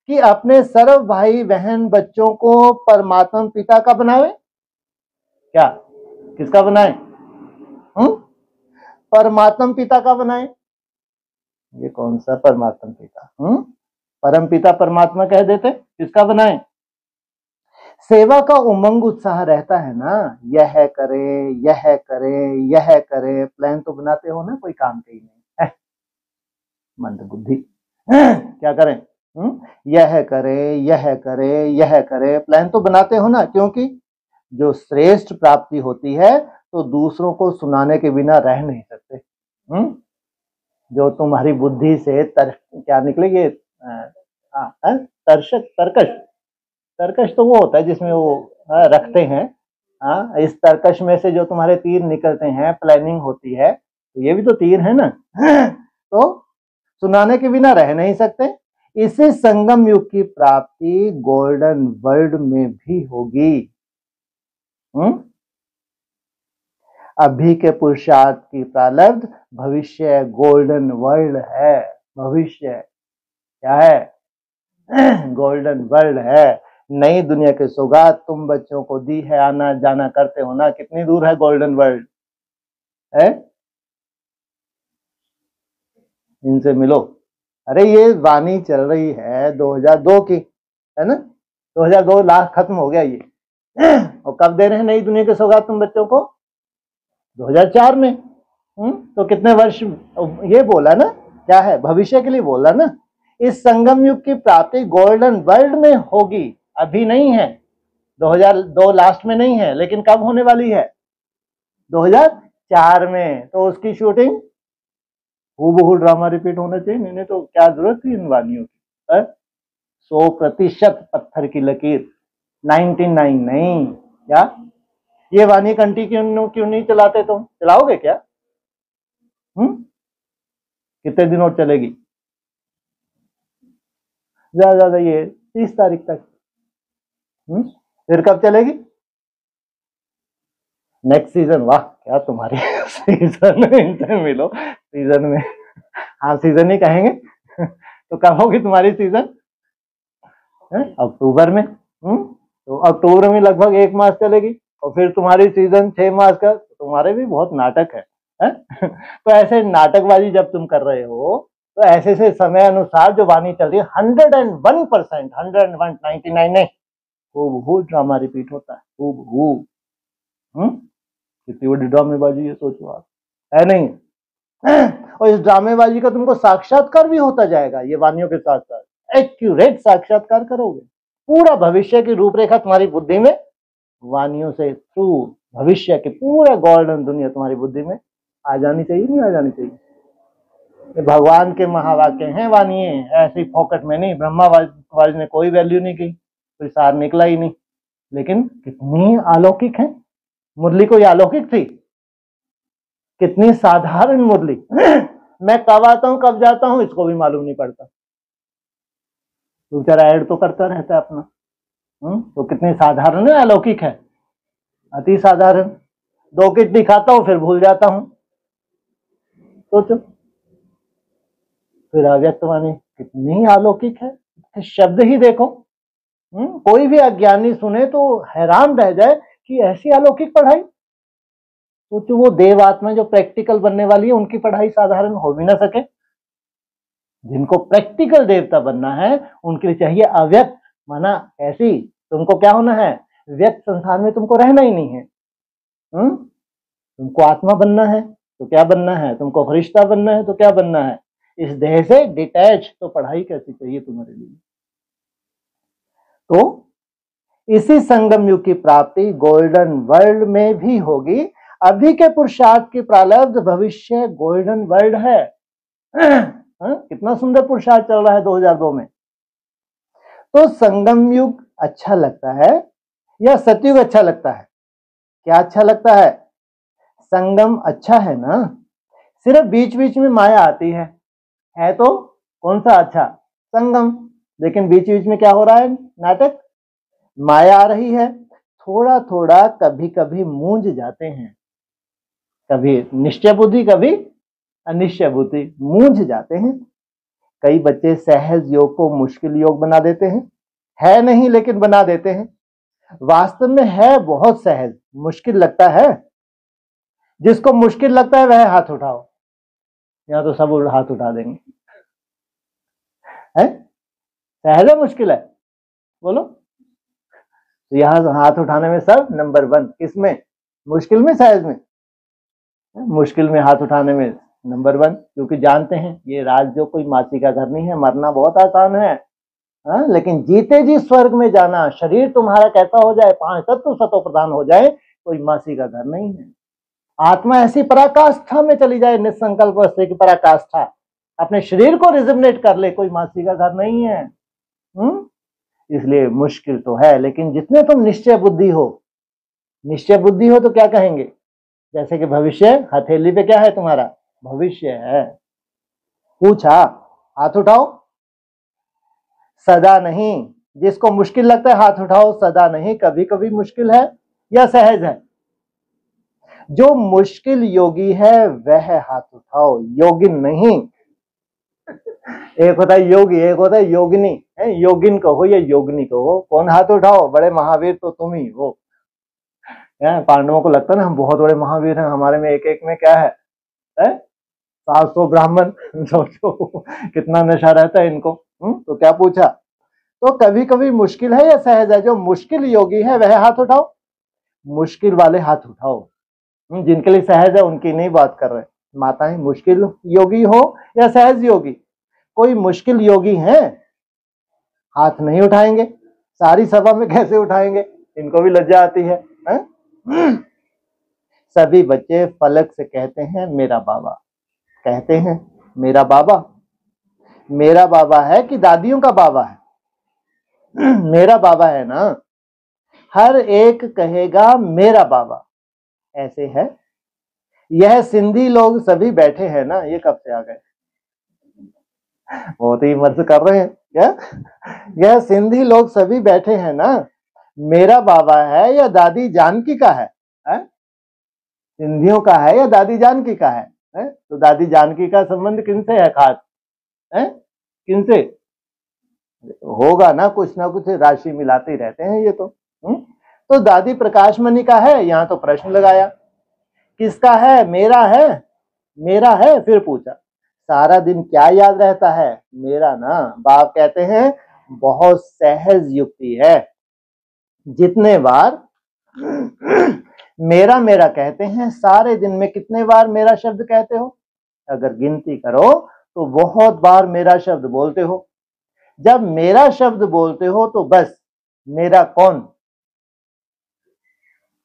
कि अपने सर्व भाई बहन बच्चों को परमात्मा पिता का बनावे। क्या किसका बनाए? परमात्मा पिता का बनाए। ये कौन सा परमात्मा पिता? परम पिता परमात्मा कह देते, किसका बनाए? सेवा का उमंग उत्साह रहता है ना, यह करे यह करे यह करे, प्लान तो बनाते हो ना, कोई काम के ही नहीं, मंद बुद्धि। क्या करें? यह करे यह करे यह करे, प्लान तो बनाते हो ना, क्योंकि जो श्रेष्ठ प्राप्ति होती है तो दूसरों को सुनाने के बिना रह नहीं सकते। जो तुम्हारी बुद्धि से क्या निकलेगी? तर्कश तो वो होता है जिसमें वो रखते हैं। इस तर्कश में से जो तुम्हारे तीर निकलते हैं, प्लानिंग होती है, तो ये भी तो तीर है ना। तो सुनाने के बिना रह नहीं सकते। इसी संगम युग की प्राप्ति गोल्डन वर्ल्ड में भी होगी। अभी के पुरुषार्थ की प्रारब्ध भविष्य गोल्डन वर्ल्ड है। भविष्य क्या है? गोल्डन वर्ल्ड है। नई दुनिया की सौगात तुम बच्चों को दी है, आना जाना करते हो ना, कितनी दूर है गोल्डन वर्ल्ड है? इनसे मिलो। अरे ये वाणी चल रही है 2002 की, है ना? 2002 लाख खत्म हो गया ये। और कब दे रहे हैं नई दुनिया की सौगात तुम बच्चों को? 2004 में। तो कितने वर्ष ये बोला ना, क्या है? भविष्य के लिए बोला ना। इस संगम युग की प्राप्ति गोल्डन वर्ल्ड में होगी, अभी नहीं है, 2002 लास्ट में नहीं है, लेकिन कब होने वाली है? 2004 में। तो उसकी शूटिंग हूबहू ड्रामा रिपीट होना चाहिए, इन्हें तो क्या जरूरत थी इन वानियों की? 100% पत्थर की लकीर, 99 नहीं। क्या ये वाणी कंटी क्यों नहीं चलाते? तुम चलाओगे क्या? कितने दिन और चलेगी? ज्यादा ये 30 तारीख तक। फिर कब चलेगी? Next season. वाह क्या तुम्हारी सीजन, इनसे मिलो सीजन में। हाँ सीजन ही कहेंगे। तो कब होगी तुम्हारी सीजन? अक्टूबर में। तो अक्टूबर में लगभग 1 मास चलेगी, और फिर तुम्हारी सीजन 6 मास का। तुम्हारे भी बहुत नाटक है? तो ऐसे नाटकबाजी जब तुम कर रहे हो, तो ऐसे से समय अनुसार जो वाणी चल रही है 101%, 101, 99 नहीं, हूबहू ड्रामा रिपीट होता है, हूबहू। कितनी बड़ी ड्रामेबाजी है, सोचो आप, है नहीं? और इस ड्रामेबाजी का तुमको साक्षात्कार भी होता जाएगा, ये वाणियों के साथ साथ एक्यूरेट साक्षात्कार करोगे। पूरा भविष्य की रूपरेखा तुम्हारी बुद्धि में वाणियों से थ्रू भविष्य की पूरा गोल्डन दुनिया तुम्हारी बुद्धि में आ जानी चाहिए, नहीं आ जानी चाहिए? भगवान के महावाक्य हैं वाणिये, ऐसी फोकट में नहीं। ब्रह्मावाज ने कोई वैल्यू नहीं की, कोई सार निकला ही नहीं, लेकिन कितनी अलौकिक है। मुरली कोई अलौकिक थी? कितनी साधारण मुरली। मैं कब आता हूं कब जाता हूं इसको भी मालूम नहीं पड़ता, तो बेचारा ऐड तो करता रहता है अपना। तो कितनी साधारण है, अलौकिक है, अति साधारण। 2 किडनी खाता हूं फिर भूल जाता हूं, सोचो। फिर अव्यक्तवाणी कितनी अलौकिक है, शब्द ही देखो। कोई भी अज्ञानी सुने तो हैरान रह जाए कि ऐसी अलौकिक पढ़ाई। सोचो वो देव आत्मा जो प्रैक्टिकल बनने वाली है, उनकी पढ़ाई साधारण हो भी ना सके। जिनको प्रैक्टिकल देवता बनना है उनके लिए चाहिए अव्यक्त, माना ऐसी। तुमको क्या होना है? व्यक्त संसार में तुमको रहना ही नहीं है। तुमको आत्मा बनना है तो क्या बनना है? तुमको फरिश्ता बनना है तो क्या बनना है? इस देह से डिटैच। तो पढ़ाई कैसी चाहिए तुम्हारे लिए? तो इसी संगम युग की प्राप्ति गोल्डन वर्ल्ड में भी होगी। अभी के पुरुषार्थ की प्रारब्ध भविष्य गोल्डन वर्ल्ड है। कितना सुंदर पुरुषार्थ चल रहा है 2002 में। तो संगम युग अच्छा लगता है या सतयुग अच्छा लगता है? क्या अच्छा लगता है? संगम अच्छा है ना। सिर्फ बीच बीच में माया आती है तो कौन सा अच्छा? संगम। लेकिन बीच बीच में क्या हो रहा है? नाटक। माया आ रही है, थोड़ा थोड़ा कभी कभी मूंझ जाते हैं, कभी निश्चय बुद्धि कभी अनिश्चय बुद्धि, मूंझ जाते हैं। कई बच्चे सहज योग को मुश्किल योग बना देते हैं, है नहीं लेकिन बना देते हैं। वास्तव में है बहुत सहज, मुश्किल लगता है। जिसको मुश्किल लगता है वह हाथ उठाओ, यहाँ तो सब हाथ उठा देंगे। है? सहज है मुश्किल है? बोलो। तो यहां हाथ उठाने में सब नंबर 1, किसमें? मुश्किल में, सहज में? मुश्किल में हाथ उठाने में नंबर 1, क्योंकि जानते हैं ये राज जो कोई मासी का घर नहीं है। मरना बहुत आसान है, हाँ? लेकिन जीते जी स्वर्ग में जाना, शरीर तुम्हारा कैसा हो जाए, 5 तत्व सतो प्रधान हो जाए, कोई मासी का घर नहीं है। आत्मा ऐसी पराकाष्ठा में चली जाए, निसंकल्प अवस्था की पराकाष्ठा, अपने शरीर को रिजिग्नेट कर ले, कोई मासी का घर नहीं है। इसलिए मुश्किल तो है, लेकिन जितने तुम निश्चय बुद्धि हो, निश्चय बुद्धि हो तो क्या कहेंगे? जैसे कि भविष्य, हथेली पे क्या है तुम्हारा? भविष्य है। पूछा, हाथ उठाओ। सदा नहीं। जिसको मुश्किल लगता है हाथ उठाओ। सदा नहीं, कभी कभी मुश्किल है या सहज है? जो मुश्किल योगी है वह हाथ उठाओ, योगिन नहीं। एक होता है योगी, एक होता है योगिनी, है? योगिन कहो या योगिनी कहो, कौन हाथ उठाओ? बड़े महावीर तो तुम ही हो। पांडवों को लगता है ना हम बहुत बड़े महावीर हैं, हमारे में एक एक में क्या है? 700 ब्राह्मण। सोचो कितना नशा रहता है इनको। तो क्या पूछा? तो कभी कभी मुश्किल है या सहज है? जो मुश्किल योगी है वह हाथ उठाओ। मुश्किल वाले हाथ उठाओ। जिनके लिए सहज है उनकी नहीं बात कर रहे। माताएं, मुश्किल योगी हो या सहज योगी? कोई मुश्किल योगी है? हाथ नहीं उठाएंगे। सारी सभा में कैसे उठाएंगे? इनको भी लज्जा आती है, है? सभी बच्चे फलक से कहते हैं मेरा बाबा। कहते हैं मेरा बाबा। मेरा बाबा है कि दादियों का बाबा है? मेरा बाबा है ना। हर एक कहेगा मेरा बाबा। ऐसे है। यह सिंधी लोग सभी बैठे हैं ना, ये कब से आ गए? बहुत ही मर्ज कर रहे हैं क्या? यह सिंधी लोग सभी बैठे हैं ना, मेरा बाबा है या दादी जानकी का है? सिंधियों का है या दादी जानकी का है? तो दादी जानकी का संबंध किनसे है खास? किनसे होगा ना कुछ राशि मिलाते रहते हैं ये तो दादी प्रकाशमणि का है, यहां तो प्रश्न लगाया। किसका है? मेरा है। मेरा है। फिर पूछा सारा दिन क्या याद रहता है? मेरा ना। बाप कहते हैं बहुत सहज युक्ति है। जितने बार मेरा मेरा कहते हैं, सारे दिन में कितने बार मेरा शब्द कहते हो? अगर गिनती करो तो बहुत बार मेरा शब्द बोलते हो। जब मेरा शब्द बोलते हो तो बस मेरा कौन?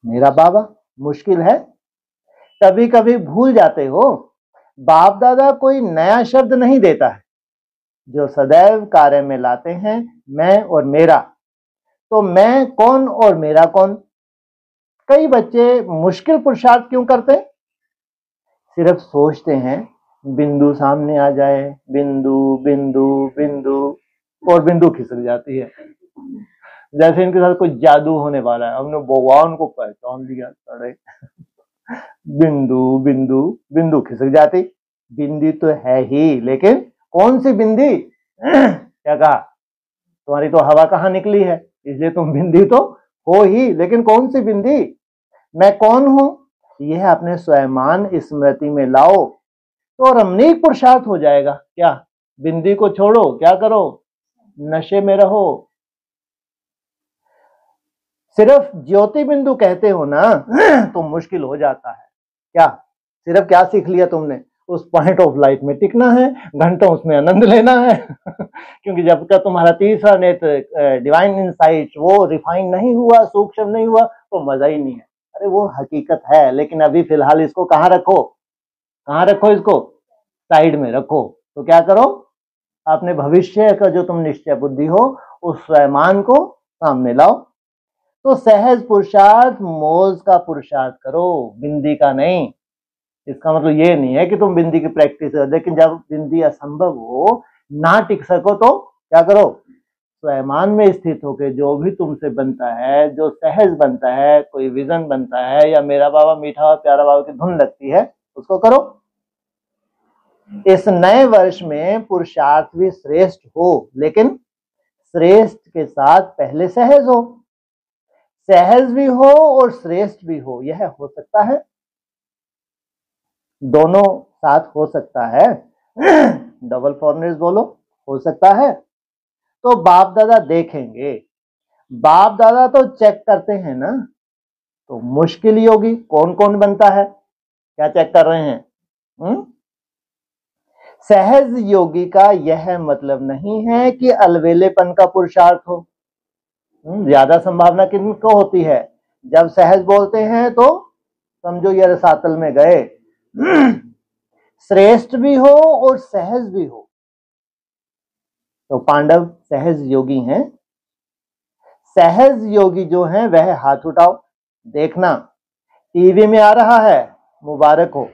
मेरा बाबा। मुश्किल है? कभी कभी भूल जाते हो, बाप दादा कोई नया शब्द नहीं देता है, जो सदैव कार्य में लाते हैं मैं और मेरा। तो मैं कौन और मेरा कौन? कई बच्चे मुश्किल पुरुषार्थ क्यों करते? सिर्फ सोचते हैं बिंदु सामने आ जाए, बिंदु बिंदु बिंदु, और बिंदु खिसक जाती है। जैसे इनके साथ कोई जादू होने वाला है, हमने भगवान को पहचान लिया। अरे बिंदु बिंदु बिंदु खिसक जाती। बिंदी तो है ही, लेकिन कौन सी बिंदी? क्या कहा? तुम्हारी तो हवा कहाँ निकली है, इसलिए तुम बिंदी तो हो ही, लेकिन कौन सी बिंदी? मैं कौन हूं? यह अपने स्वयमान स्मृति में लाओ तो रमणीक पुरुषार्थ हो जाएगा। क्या? बिंदी को छोड़ो, क्या करो? नशे में रहो। सिर्फ ज्योति बिंदु कहते हो ना तो मुश्किल हो जाता है। क्या सिर्फ क्या सीख लिया तुमने? उस पॉइंट ऑफ लाइट में टिकना है, घंटों उसमें आनंद लेना है। क्योंकि जब तक तुम्हारा तीसरा नेत्र डिवाइन इनसाइट वो रिफाइन नहीं हुआ, सूक्ष्म नहीं हुआ, तो मजा ही नहीं है। अरे वो हकीकत है, लेकिन अभी फिलहाल इसको कहाँ रखो? कहाँ रखो? इसको साइड में रखो। तो क्या करो? अपने भविष्य का जो तुम निश्चय बुद्धि हो उस स्वयमान को सामने लाओ। तो सहज पुरुषार्थ मौज का पुरुषार्थ करो, बिंदी का नहीं। इसका मतलब ये नहीं है कि तुम बिंदी की प्रैक्टिस करो, लेकिन जब बिंदी असंभव हो, ना टिक सको, तो क्या करो? स्वयमान में स्थित होकर जो भी तुमसे बनता है, जो सहज बनता है, कोई विजन बनता है या मेरा बाबा मीठा और प्यारा बाबा की धुन लगती है, उसको करो। इस नए वर्ष में पुरुषार्थ भी श्रेष्ठ हो, लेकिन श्रेष्ठ के साथ पहले सहज हो। सहज भी हो और श्रेष्ठ भी हो, यह हो सकता है? दोनों साथ हो सकता है। डबल फॉर्नेस बोलो, हो सकता है? तो बाप दादा देखेंगे, बाप दादा तो चेक करते हैं ना। तो मुश्किल योगी कौन कौन बनता है, क्या चेक कर रहे हैं? सहज योगी का यह मतलब नहीं है कि अलवेलेपन का पुरुषार्थ हो। ज्यादा संभावना किनको होती है? जब सहज बोलते हैं तो समझो ये रसातल में गए। श्रेष्ठ भी हो और सहज भी हो। तो पांडव सहज योगी हैं। सहज योगी जो हैं वह हाथ उठाओ, देखना टीवी में आ रहा है, मुबारक हो।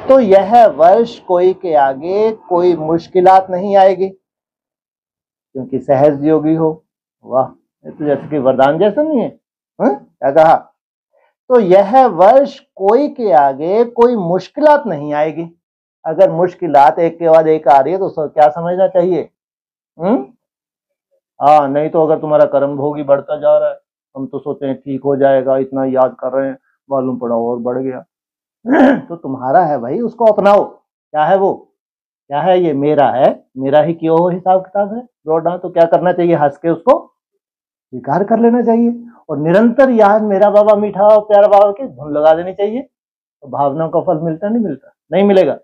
तो यह वर्ष कोई के आगे कोई मुश्किलात नहीं आएगी, क्योंकि सहज योगी हो। वाह, ये तो जैसे कि वरदान जैसा नहीं है? क्या कहा? तो यह वर्ष कोई के आगे कोई मुश्किलात नहीं आएगी। अगर मुश्किलात एक के बाद एक आ रही है तो क्या समझना चाहिए? हाँ, नहीं तो अगर तुम्हारा कर्म भोगी बढ़ता जा रहा है, हम तो सोचते हैं ठीक हो जाएगा, इतना याद कर रहे हैं, मालूम पड़ा और बढ़ गया। तो तुम्हारा है भाई, उसको अपनाओ। क्या है वो? क्या है? ये मेरा है, मेरा ही क्यों हो हिसाब किताब है रोडा। तो क्या करना चाहिए? हंस के उसको स्वीकार कर लेना चाहिए और निरंतर याद मेरा बाबा मीठा और प्यारा बाबा की धुन लगा देनी चाहिए। तो भावनाओं का फल मिलता नहीं मिलता? नहीं मिलेगा?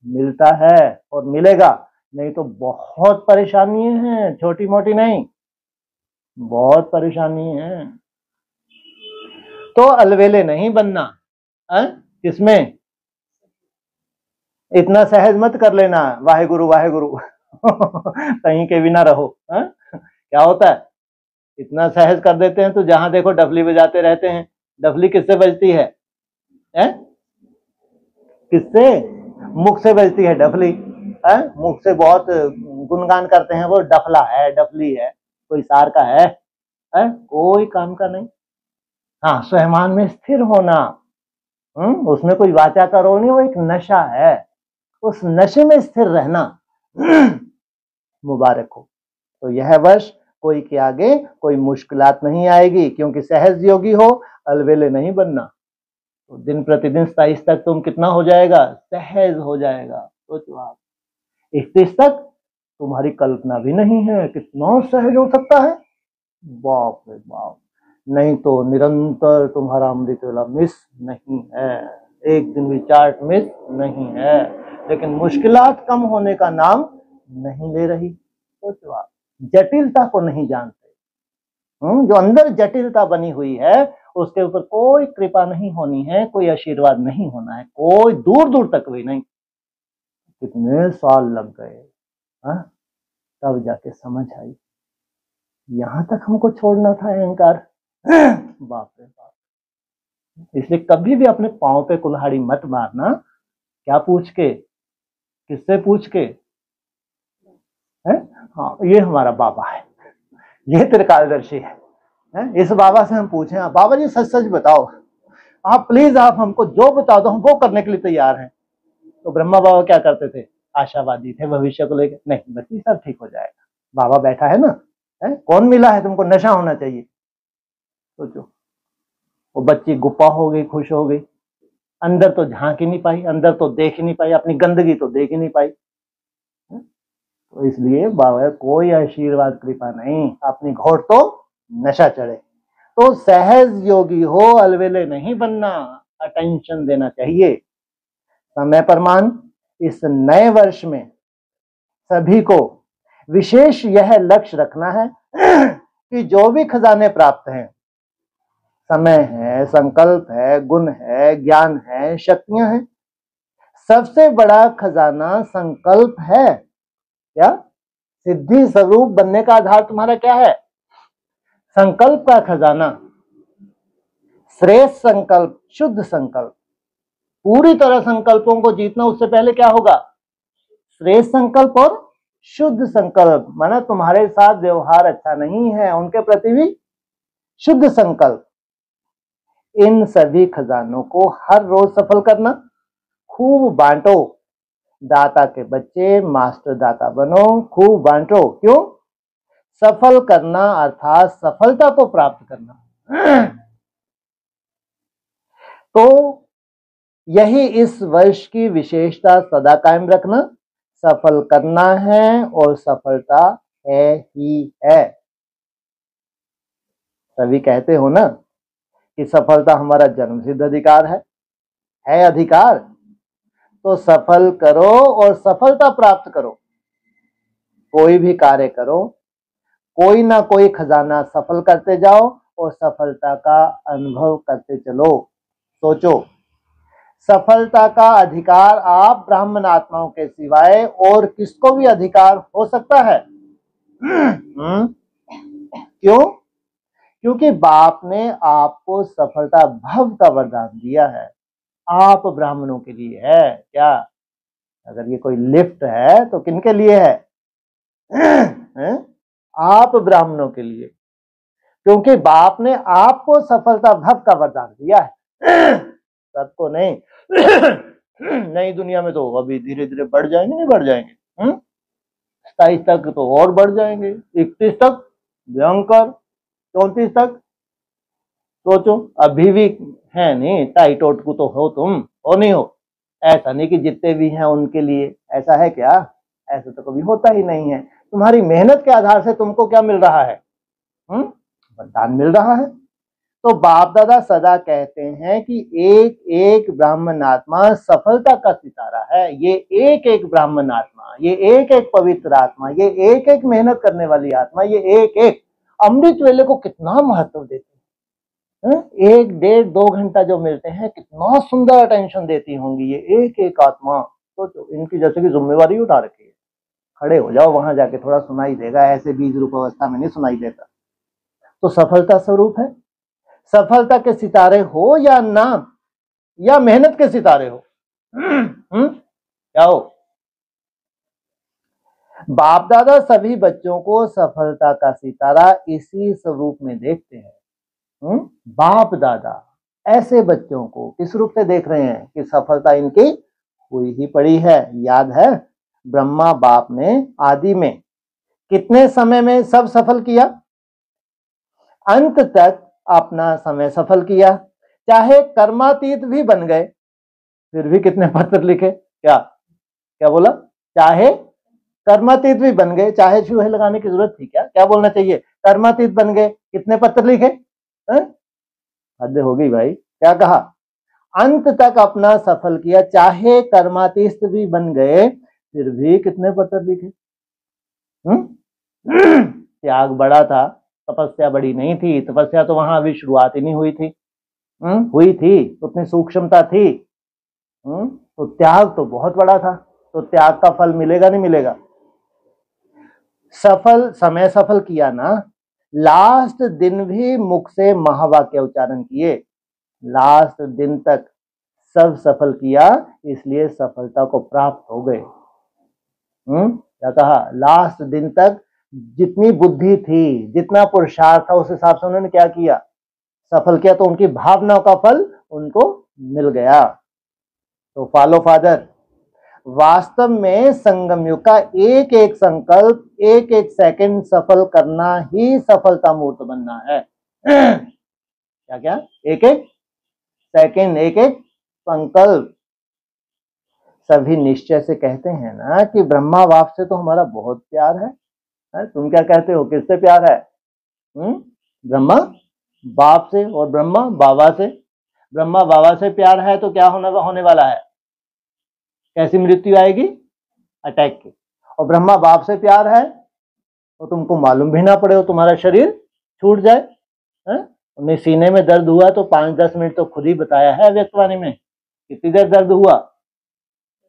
मिलता है और मिलेगा। नहीं तो बहुत परेशानी है, छोटी मोटी नहीं, बहुत परेशानी है। तो अलवेले नहीं बनना। किसमें? इतना सहज मत कर लेना, वाहे गुरु वाहे गुरु। कहीं के भी ना रहो। क्या होता है? इतना सहज कर देते हैं तो जहां देखो डफली बजाते रहते हैं। डफली किससे बजती है? किससे? मुख से बजती है डफली। मुख से बहुत गुणगान करते हैं, वो डफला है, डफली है, कोई सार का है? कोई काम का नहीं। हाँ, स्वयमान में स्थिर होना, उसमें कोई वाचा का रोल नहीं, वो एक नशा है, उस नशे में स्थिर रहना। मुबारक हो। तो यह वर्ष कोई के आगे कोई मुश्किलात नहीं आएगी, क्योंकि सहज योगी हो, अलवेले नहीं बनना। तो दिन प्रतिदिन 27 तक तुम कितना हो जाएगा? सहज हो जाएगा। सोचो आप, 31 तक तुम्हारी कल्पना भी नहीं है कितना सहज हो सकता है। बाप रे बाप। नहीं तो निरंतर तुम्हारा अमृत वेला मिस नहीं है, एक दिन भी चार्ट मिस नहीं है, लेकिन मुश्किलात कम होने का नाम नहीं ले रही। सोचो आप, जटिलता को नहीं जानते। जो अंदर जटिलता बनी हुई है उसके ऊपर कोई कृपा नहीं होनी है, कोई आशीर्वाद नहीं होना है, कोई दूर दूर तक भी नहीं। कितने साल लग गए, तब जाके समझ आई यहां तक हमको छोड़ना था अहंकार। बाप रे बाप। इसलिए कभी भी अपने पांव पे कुल्हाड़ी मत मारना। क्या पूछ के? किससे पूछ के? हाँ, ये हमारा बाबा है, ये त्रिकालदर्शी है, इस बाबा से हम पूछें, बाबा जी सच सच बताओ, आप प्लीज, आप हमको जो बता दो हम वो करने के लिए तैयार हैं। तो ब्रह्मा बाबा क्या करते थे? आशावादी थे भविष्य को लेकर। नहीं बच्ची, सब ठीक हो जाएगा, बाबा बैठा है ना। कौन मिला है तुमको? नशा होना चाहिए। सोचो, वो बच्ची गुप्पा हो गई, खुश हो गई, अंदर तो झांक ही नहीं पाई, अंदर तो देख ही नहीं पाई, अपनी गंदगी तो देख ही नहीं पाई। तो इसलिए बाबा कोई आशीर्वाद कृपा नहीं, अपनी घोड़ तो नशा चढ़े। तो सहज योगी हो, अलवेले नहीं बनना, अटेंशन देना चाहिए। समय प्रमाण, इस नए वर्ष में सभी को विशेष यह लक्ष्य रखना है कि जो भी खजाने प्राप्त हैं, समय है, संकल्प है, गुण है, ज्ञान है, शक्तियां हैं, सबसे बड़ा खजाना संकल्प है। क्या? सिद्धि स्वरूप बनने का आधार तुम्हारा क्या है? संकल्प का खजाना। श्रेष्ठ संकल्प, शुद्ध संकल्प, पूरी तरह संकल्पों को जीतना। उससे पहले क्या होगा? श्रेष्ठ संकल्प और शुद्ध संकल्प। माना तुम्हारे साथ व्यवहार अच्छा नहीं है, उनके प्रति भी शुद्ध संकल्प। इन सभी खजानों को हर रोज सफल करना, खूब बांटो। दाता के बच्चे मास्टर दाता बनो, खूब बांटो। क्यों? सफल करना अर्थात सफलता को प्राप्त करना। तो यही इस वर्ष की विशेषता, सदा कायम रखना, सफल करना है और सफलता है ही है। सभी कहते हो ना कि सफलता हमारा जन्मसिद्ध अधिकार है अधिकार। तो सफल करो और सफलता प्राप्त करो। कोई भी कार्य करो, कोई ना कोई खजाना सफल करते जाओ और सफलता का अनुभव करते चलो। सोचो, सफलता का अधिकार आप ब्राह्मण आत्माओं के सिवाय और किसको भी अधिकार हो सकता है? क्यों? क्योंकि बाप ने आपको सफलता भव का वरदान दिया है। आप ब्राह्मणों के लिए है क्या? अगर ये कोई लिफ्ट है तो किनके लिए है? आप ब्राह्मणों के लिए, क्योंकि बाप ने आपको सफलता भव का वरदान दिया है। सबको नहीं। नई दुनिया में तो अभी धीरे धीरे बढ़ जाएंगे, नहीं बढ़ जाएंगे? 27 तक तो और बढ़ जाएंगे, 31 तक भयंकर, 34 तक। सोचो, अभी भी है नहीं, टाइट ओटकू तो हो तुम, हो नहीं हो? ऐसा नहीं कि जितने भी हैं उनके लिए, ऐसा है क्या? ऐसा तो कभी होता ही नहीं है। तुम्हारी मेहनत के आधार से तुमको क्या मिल रहा है? वरदान मिल रहा है। तो बाप दादा सदा कहते हैं कि एक एक ब्राह्मण आत्मा सफलता का सितारा है। ये एक एक ब्राह्मण आत्मा, ये एक एक पवित्र आत्मा, ये एक एक मेहनत करने वाली आत्मा, ये एक एक अमृत वेले को कितना महत्व देते हैं। 1 डेढ़ 2 घंटा जो मिलते हैं, कितना सुंदर अटेंशन देती होंगी ये एक एक आत्मा। तो इनकी जैसे की जिम्मेवारी उठा रखी है। खड़े हो जाओ, वहां जाके थोड़ा सुनाई देगा, ऐसे बीज रूप अवस्था में नहीं सुनाई देता। तो सफलता स्वरूप है। सफलता के सितारे हो या नाम या मेहनत के सितारे हो, क्या हो? बाप दादा सभी बच्चों को सफलता का सितारा इसी स्वरूप में देखते हैं। बाप दादा ऐसे बच्चों को किस रूप से देख रहे हैं कि सफलता इनकी हुई ही पड़ी है। याद है, ब्रह्मा बाप ने आदि में कितने समय में सब सफल किया? अंत तक अपना समय सफल किया। चाहे कर्मातीत भी बन गए, फिर भी कितने पत्र लिखे? क्या क्या बोला? चाहे कर्मातीत भी बन गए, चाहे चूहे लगाने की जरूरत थी क्या? क्या बोलना चाहिए? कर्मातीत बन गए, कितने पत्र लिखे? हद हो गई भाई। क्या कहा? अंत तक अपना सफल किया, चाहे कर्मातीत भी बन गए, फिर भी कितने पत्र लिखे? त्याग बड़ा था, तपस्या बड़ी नहीं थी। तपस्या तो वहां अभी शुरुआत ही नहीं हुई थी। हुई थी, उतनी सूक्ष्मता थी। तो त्याग तो बहुत बड़ा था। तो त्याग का फल मिलेगा नहीं मिलेगा? सफल समय सफल किया ना, लास्ट दिन भी मुख से महावाक्य उच्चारण किए, लास्ट दिन तक सब सफल किया, इसलिए सफलता को प्राप्त हो गए। क्या कहा? लास्ट दिन तक जितनी बुद्धि थी, जितना पुरुषार्थ था, उस हिसाब से उन्होंने क्या किया? सफल किया। तो उनकी भावनाओं का फल उनको मिल गया। तो फॉलो फादर, वास्तव में संगम युग का एक एक संकल्प, एक एक सेकंड सफल करना ही सफलता मूर्त बनना है। क्या क्या? एक एक सेकंड, एक एक संकल्प। सभी निश्चय से कहते हैं ना कि ब्रह्मा बाप से तो हमारा बहुत प्यार है। तुम क्या कहते हो, किससे प्यार है? ब्रह्मा बाप से और ब्रह्मा बाबा से। ब्रह्मा बाबा से प्यार है तो क्या होने वाला है? कैसी मृत्यु आएगी? अटैक की। और ब्रह्मा बाप से प्यार है तो तुमको मालूम भी ना पड़े, हो तुम्हारा शरीर छूट जाए। उन्हें सीने में दर्द हुआ तो 5-10 मिनट तो खुद ही बताया है व्यक्तवाणी में। कितनी देर दर्द हुआ?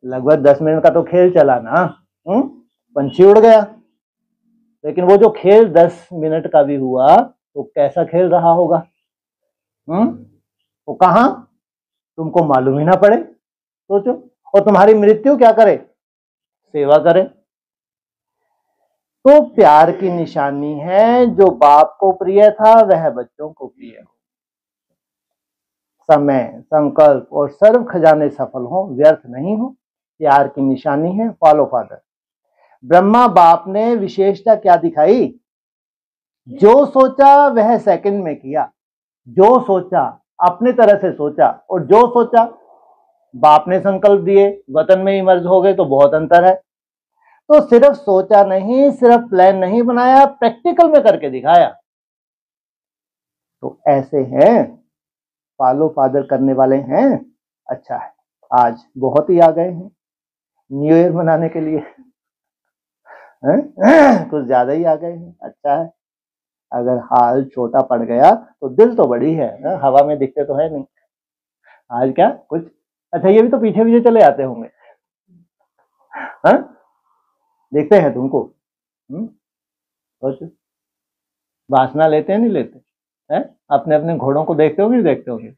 लगभग 10 मिनट का तो खेल चला ना। पंछी उड़ गया। लेकिन वो जो खेल 10 मिनट का भी हुआ तो कैसा खेल रहा होगा? वो कहां तुमको मालूम ही ना पड़े। सोचो। और तुम्हारी मृत्यु क्या करे? सेवा करे। तो प्यार की निशानी है, जो बाप को प्रिय था वह बच्चों को प्रिय हो। समय, संकल्प और सर्व खजाने सफल हो, व्यर्थ नहीं हो, प्यार की निशानी है। फॉलो फादर, ब्रह्मा बाप ने विशेषता क्या दिखाई? जो सोचा वह सेकंड में किया। जो सोचा अपने तरह से सोचा, और जो सोचा बाप ने संकल्प दिए, वतन में ही मर्ज हो गए तो बहुत अंतर है। तो सिर्फ सोचा नहीं, सिर्फ प्लान नहीं बनाया, प्रैक्टिकल में करके दिखाया। तो ऐसे हैं, फॉलो फादर करने वाले हैं। अच्छा है, आज बहुत ही आ गए हैं न्यू ईयर मनाने के लिए। कुछ ज्यादा ही आ गए हैं। अच्छा है, अगर हाल छोटा पड़ गया तो दिल तो बड़ी है, हवा में दिखते तो है नहीं। आज क्या कुछ, अच्छा ये भी तो पीछे पीछे चले आते होंगे, हाँ देखते हैं तुमको। वासना लेते हैं नहीं लेते हैं? अपने अपने घोड़ों को देखते होंगे, देखते होंगे।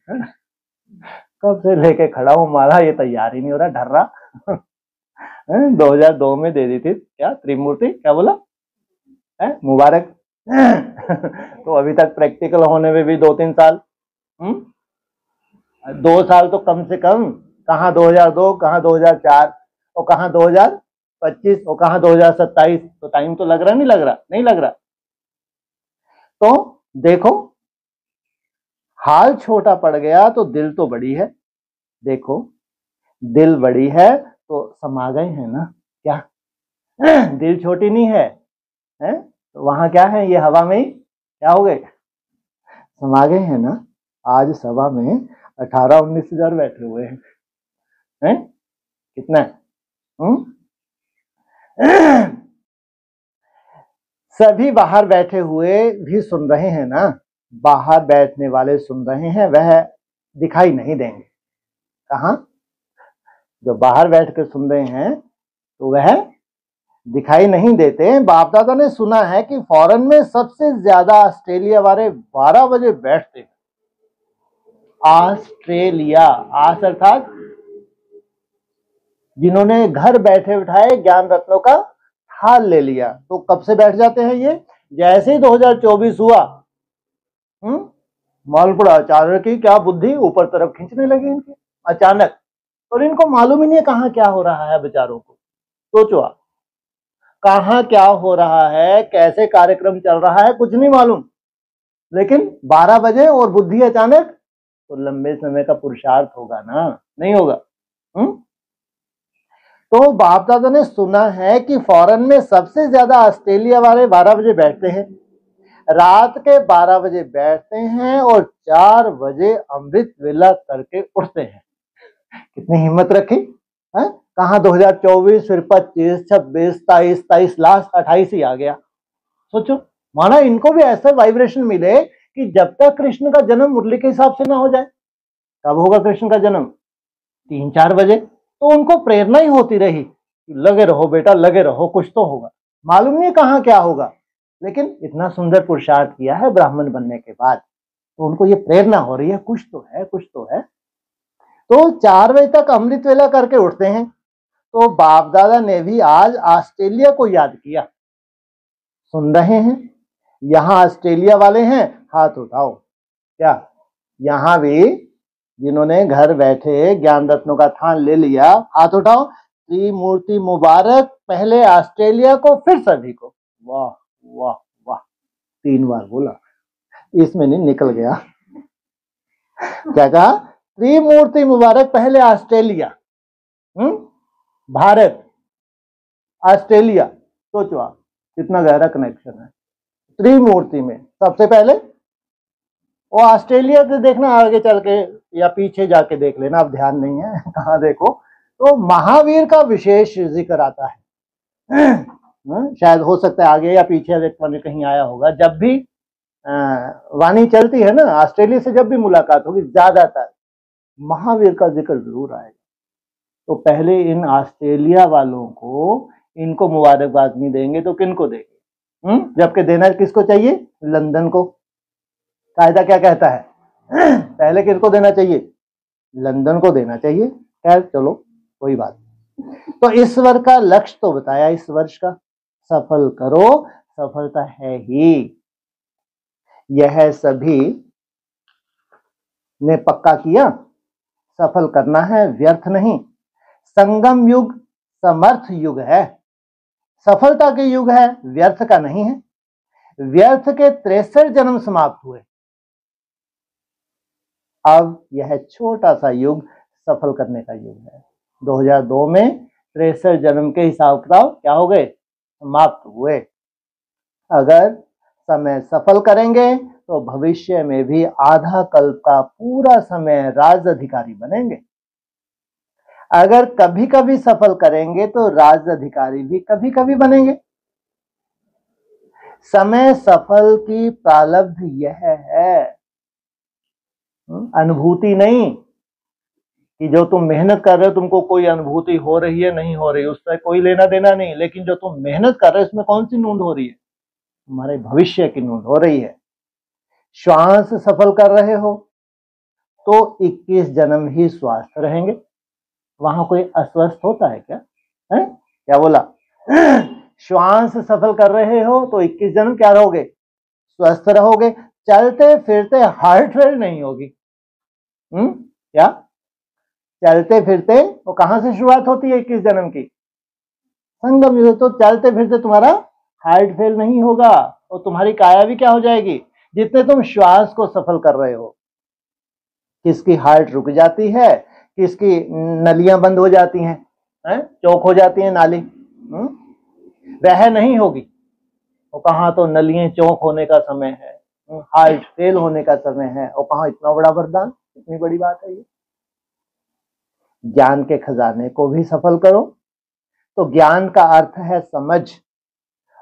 कब से लेके खड़ा हूं, मारा ये तैयार ही नहीं हो रहा, ढर्रा। 2002 में दे दी थी क्या त्रिमूर्ति, क्या बोला है, मुबारक। तो अभी तक प्रैक्टिकल होने में भी 2-3 साल, 2 साल तो कम से कम। कहाँ 2002, कहाँ 2004, और कहाँ 2025, और कहाँ 2027। तो टाइम तो लग रहा नहीं लग रहा, नहीं लग रहा। तो देखो, हाल छोटा पड़ गया तो दिल तो बड़ी है। देखो दिल बड़ी है तो समा गए हैं ना क्या। दिल छोटी नहीं है, हैं? तो वहां क्या है, ये हवा में ही क्या हो गए, समा गए हैं ना। आज सभा में 18-19 हजार बैठे हुए हैं, कितना है? सभी बाहर बैठे हुए भी सुन रहे हैं ना। बाहर बैठने वाले सुन रहे हैं, वह दिखाई नहीं देंगे। कहाँ, जो बाहर बैठ कर सुन रहे हैं तो वह दिखाई नहीं देते। बाप दादा ने सुना है कि फॉरेन में सबसे ज्यादा ऑस्ट्रेलिया वाले 12 बजे बैठते हैं। ऑस्ट्रेलिया, आस अर्थात जिन्होंने घर बैठे बिठाए ज्ञान रत्नों का हाल ले लिया, तो कब से बैठ जाते हैं ये, जैसे ही 2024 हुआ, मालपुड़ा आचार्य की क्या बुद्धि ऊपर तरफ खींचने लगी इनकी अचानक। और इनको मालूम ही नहीं है कहाँ क्या हो रहा है बेचारों को। सोचो आप, कहाँ क्या हो रहा है, कैसे कार्यक्रम चल रहा है, कुछ नहीं मालूम। लेकिन 12 बजे और बुद्धि अचानक, तो लंबे समय का पुरुषार्थ होगा ना, नहीं होगा। तो बाप दादा ने सुना है कि फॉरेन में सबसे ज्यादा ऑस्ट्रेलिया वाले 12 बजे बैठते हैं, रात के 12 बजे बैठते हैं और 4 बजे अमृत वेला करके उठते हैं। कितनी हिम्मत रखी है। कहाँ 2024, फिर 25, 26, 23, लास्ट 28 ही आ गया। सोचो, माना इनको भी ऐसा वाइब्रेशन मिले कि जब तक कृष्ण का जन्म मुरली के हिसाब से ना हो जाए। कब होगा कृष्ण का जन्म, 3-4 बजे। तो उनको प्रेरणा ही होती रही, लगे रहो बेटा लगे रहो, कुछ तो होगा। मालूम नहीं कहाँ क्या होगा, लेकिन इतना सुंदर पुरुषार्थ किया है ब्राह्मण बनने के बाद, तो उनको ये प्रेरणा हो रही है, कुछ तो है, कुछ तो है। तो 4 बजे तक अमृत वेला करके उठते हैं। तो बाप दादा ने भी आज ऑस्ट्रेलिया को याद किया। सुन रहे हैं, यहां ऑस्ट्रेलिया वाले हैं, हाथ उठाओ। क्या यहां भी जिन्होंने घर बैठे ज्ञान रत्नों का थान ले लिया, हाथ उठाओ। त्रिमूर्ति मुबारक, पहले ऑस्ट्रेलिया को फिर सभी को। वाह वाह वाह, 3 बार बोला, इसमें नहीं निकल गया। क्या कहा, त्रिमूर्ति मुबारक, पहले ऑस्ट्रेलिया, भारत, ऑस्ट्रेलिया। सोचो आप कितना गहरा कनेक्शन है त्रिमूर्ति में। सबसे पहले वो ऑस्ट्रेलिया से देखना, आगे चल के या पीछे जाके देख लेना, अब ध्यान नहीं है कहाँ देखो, तो महावीर का विशेष जिक्र आता है। शायद हो सकता है आगे या पीछे कहीं आया होगा। जब भी वाणी चलती है ना, ऑस्ट्रेलिया से जब भी मुलाकात होगी, ज्यादातर महावीर का जिक्र जरूर आएगा। तो पहले इन ऑस्ट्रेलिया वालों को, इनको मुबारकबाद नहीं देंगे तो किनको देंगे? जबकि देना किसको चाहिए, लंदन को। कायदा क्या कहता है, पहले किसको देना चाहिए, लंदन को देना चाहिए। खैर चलो कोई बात। तो इस वर्ष का लक्ष्य तो बताया, इस वर्ष का सफल करो, सफलता है ही। यह सभी ने पक्का किया, सफल करना है, व्यर्थ नहीं। संगम युग समर्थ युग है, सफलता के युग है, व्यर्थ का नहीं है। व्यर्थ के 63 जन्म समाप्त हुए, अब यह छोटा सा युग सफल करने का युग है। 2002 में 63 जन्म के हिसाब किताब क्या हो गए, समाप्त हुए। अगर समय सफल करेंगे तो भविष्य में भी आधा कल्प का पूरा समय राज अधिकारी बनेंगे। अगर कभी कभी सफल करेंगे तो राज अधिकारी भी कभी कभी बनेंगे। समय सफल की प्रारब्ध यह है, अनुभूति नहीं कि जो तुम मेहनत कर रहे हो तुमको कोई अनुभूति हो रही है नहीं हो रही, उससे कोई लेना देना नहीं। लेकिन जो तुम मेहनत कर रहे हो उसमें कौन सी नूंद हो रही है, तुम्हारे भविष्य की नूंद हो रही है। श्वास सफल कर रहे हो तो 21 जन्म ही स्वस्थ रहेंगे। वहां कोई अस्वस्थ होता है क्या, है क्या बोला? श्वास सफल कर रहे हो तो 21 जन्म क्या रहोगे, स्वस्थ रहोगे। चलते फिरते हार्ट फेल नहीं होगी। क्या चलते फिरते वो कहां से शुरुआत होती है 21 जन्म की, संगम युग। तो चलते फिरते तुम्हारा हार्ट फेल नहीं होगा और तुम्हारी काया भी क्या हो जाएगी। जितने तुम श्वास को सफल कर रहे हो, किसकी हार्ट रुक जाती है, किसकी नलियां बंद हो जाती हैं, चौक हो जाती हैं नाली, वह नहीं होगी। वो कहाँ तो नलियां चौक होने का समय है, हार्ट फेल होने का समय है, और कहाँ इतना बड़ा वरदान, इतनी बड़ी बात है ये। ज्ञान के खजाने को भी सफल करो। तो ज्ञान का अर्थ है समझ।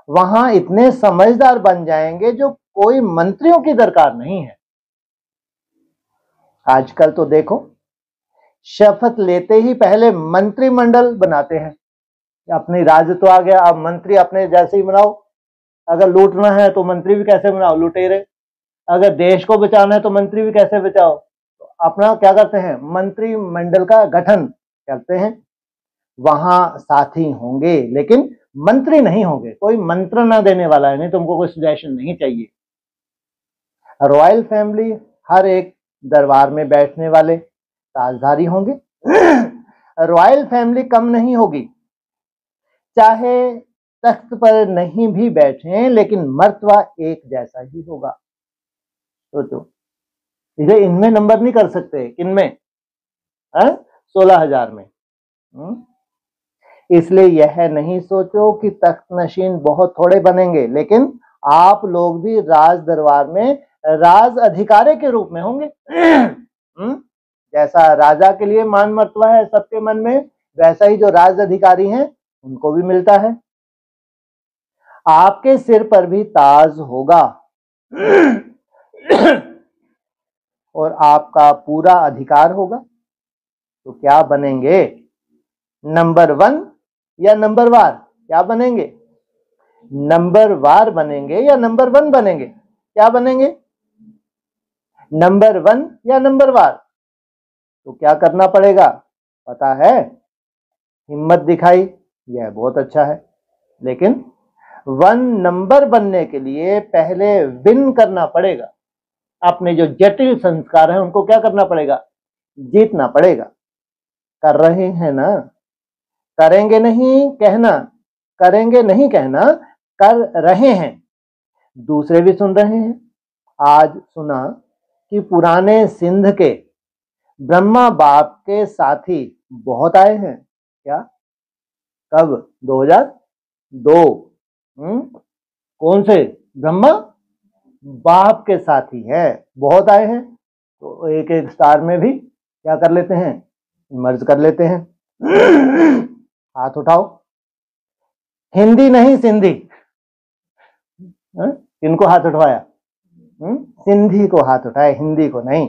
वहां इतने समझदार बन जाएंगे जो कोई मंत्रियों की दरकार नहीं है। आजकल तो देखो, शपथ लेते ही पहले मंत्रिमंडल बनाते हैं। अपनी राजत्व आ गया, अब मंत्री अपने जैसे ही बनाओ। अगर लूटना है तो मंत्री भी कैसे बनाओ, लुटेरे। अगर देश को बचाना है तो मंत्री भी कैसे बचाओ, तो अपना क्या करते हैं, मंत्रिमंडल का गठन करते हैं। वहां साथी होंगे लेकिन मंत्री नहीं होंगे। कोई मंत्र ना देने वाला है, नहीं तुमको कोई सजेशन नहीं चाहिए। रॉयल फैमिली, हर एक दरबार में बैठने वाले ताजधारी होंगे। रॉयल फैमिली कम नहीं होगी, चाहे तख्त पर नहीं भी बैठे लेकिन मर्तबा एक जैसा ही होगा। तो इसे इनमें नंबर नहीं कर सकते, किनमें, 16,000 में। इसलिए यह नहीं सोचो कि तख्त नशीन बहुत थोड़े बनेंगे, लेकिन आप लोग भी राज दरबार में राज अधिकारी के रूप में होंगे। जैसा राजा के लिए मान मर्तबा है सबके मन में, वैसा ही जो राज अधिकारी हैं उनको भी मिलता है। आपके सिर पर भी ताज होगा और आपका पूरा अधिकार होगा। तो क्या बनेंगे, नंबर 1 या नंबर वार? क्या बनेंगे, नंबर वार बनेंगे या नंबर 1 बनेंगे? क्या बनेंगे, नंबर 1 या नंबर वार? तो क्या करना पड़ेगा पता है, हिम्मत दिखाई, यह बहुत अच्छा है। लेकिन 1 नंबर बनने के लिए पहले विन करना पड़ेगा। अपने जो जटिल संस्कार हैं उनको क्या करना पड़ेगा, जीतना पड़ेगा। कर रहे हैं ना, करेंगे नहीं कहना, करेंगे नहीं कहना, कर रहे हैं। दूसरे भी सुन रहे हैं। आज सुना कि पुराने सिंध के ब्रह्मा बाप के साथी बहुत आए हैं। क्या, कब, 2002। कौन से, ब्रह्मा बाप के साथी है, बहुत आए हैं। तो एक एक स्टार में भी क्या कर लेते हैं, मर्ज कर लेते हैं। हाथ उठाओ, हिंदी नहीं सिंधी। किनको हाथ उठवाया, सिंधी को हाथ उठाए, हिंदी को नहीं।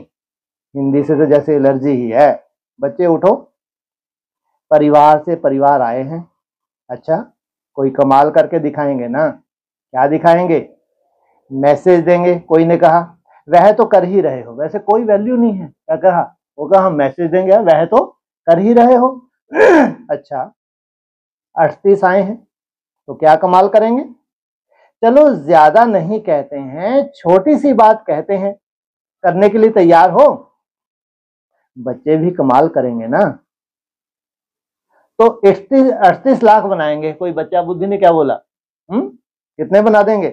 हिंदी से तो जैसे एलर्जी ही है। बच्चे उठो, परिवार से परिवार आए हैं। अच्छा, कोई कमाल करके दिखाएंगे ना, क्या दिखाएंगे, मैसेज देंगे। कोई ने कहा वह तो कर ही रहे हो, वैसे कोई वैल्यू नहीं है। क्या कहा, वो कहा हम मैसेज देंगे, वह तो कर ही रहे हो। अच्छा, 38 आए हैं तो क्या कमाल करेंगे। चलो ज्यादा नहीं कहते हैं, छोटी सी बात कहते हैं, करने के लिए तैयार हो। बच्चे भी कमाल करेंगे ना। तो 38 लाख बनाएंगे। कोई बच्चा बुद्धि ने क्या बोला, कितने बना देंगे?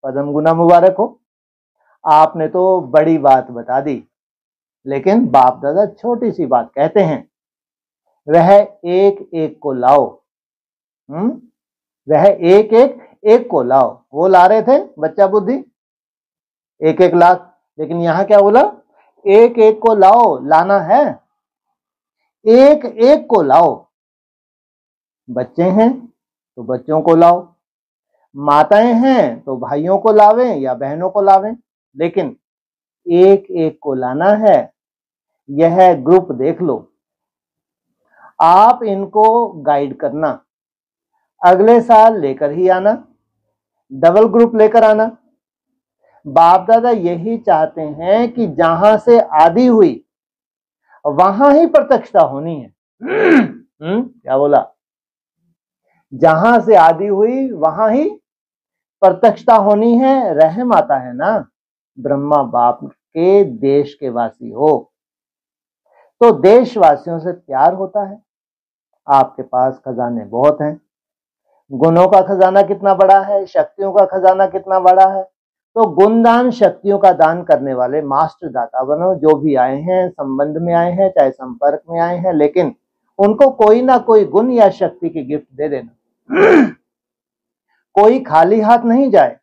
पदम गुना मुबारक हो, आपने तो बड़ी बात बता दी। लेकिन बाप दादा छोटी सी बात कहते हैं। वह एक एक को लाओ। वह एक एक को लाओ। वो ला रहे थे बच्चा बुद्धि, एक एक लाख, लेकिन यहां क्या बोला? एक एक को लाओ, लाना है, एक एक को लाओ। बच्चे हैं तो बच्चों को लाओ, माताएं हैं तो भाइयों को लावें या बहनों को लावें, लेकिन एक एक को लाना है। यह ग्रुप देख लो, आप इनको गाइड करना, अगले साल लेकर ही आना, डबल ग्रुप लेकर आना। बाप दादा यही चाहते हैं कि जहां से आदि हुई वहां ही प्रत्यक्षता होनी है। क्या बोला? जहां से आदि हुई वहां ही प्रत्यक्षता होनी है। रहम आता है ना, ब्रह्मा बाप के देश के वासी हो तो देशवासियों से प्यार होता है। आपके पास खजाने बहुत हैं, गुणों का खजाना कितना बड़ा है, शक्तियों का खजाना कितना बड़ा है। तो गुणदान शक्तियों का दान करने वाले मास्टर दाता बनो। जो भी आए हैं, संबंध में आए हैं, चाहे संपर्क में आए हैं, लेकिन उनको कोई ना कोई गुण या शक्ति की गिफ्ट दे देना। कोई खाली हाथ नहीं जाए,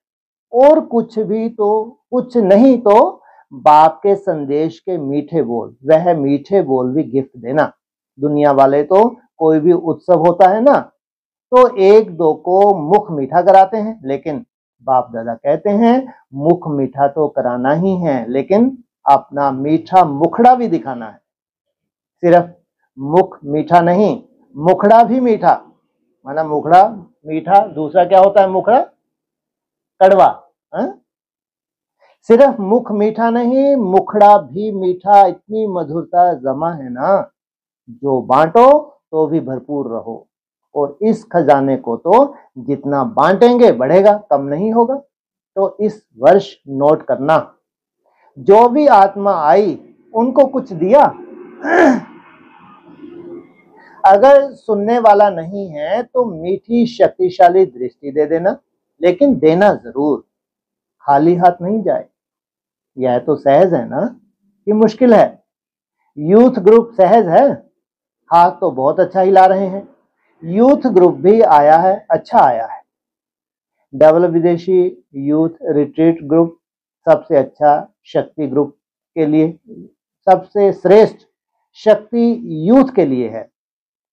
और कुछ भी तो कुछ नहीं तो बाप के संदेश के मीठे बोल, वह मीठे बोल भी गिफ्ट देना। दुनिया वाले तो कोई भी उत्सव होता है ना तो एक दो को मुख मीठा कराते हैं, लेकिन बाप दादा कहते हैं मुख मीठा तो कराना ही है, लेकिन अपना मीठा मुखड़ा भी दिखाना है। सिर्फ मुख मीठा नहीं, मुखड़ा भी मीठा। माना मुखड़ा मीठा, दूसरा क्या होता है? मुखड़ा कड़वा। सिर्फ मुख मीठा नहीं, मुखड़ा भी मीठा। इतनी मधुरता जमा है ना, जो बांटो तो भी भरपूर रहो। और इस खजाने को तो जितना बांटेंगे बढ़ेगा, कम नहीं होगा। तो इस वर्ष नोट करना, जो भी आत्मा आई उनको कुछ दिया। अगर सुनने वाला नहीं है तो मीठी शक्तिशाली दृष्टि दे देना, लेकिन देना जरूर, खाली हाथ नहीं जाए। यह तो सहज है ना कि मुश्किल है? यूथ ग्रुप सहज है, हाथ तो बहुत अच्छा हिला रहे हैं। यूथ ग्रुप भी आया है, अच्छा आया है। डबल विदेशी यूथ रिट्रीट ग्रुप सबसे अच्छा शक्ति ग्रुप के लिए, सबसे श्रेष्ठ शक्ति यूथ के लिए है।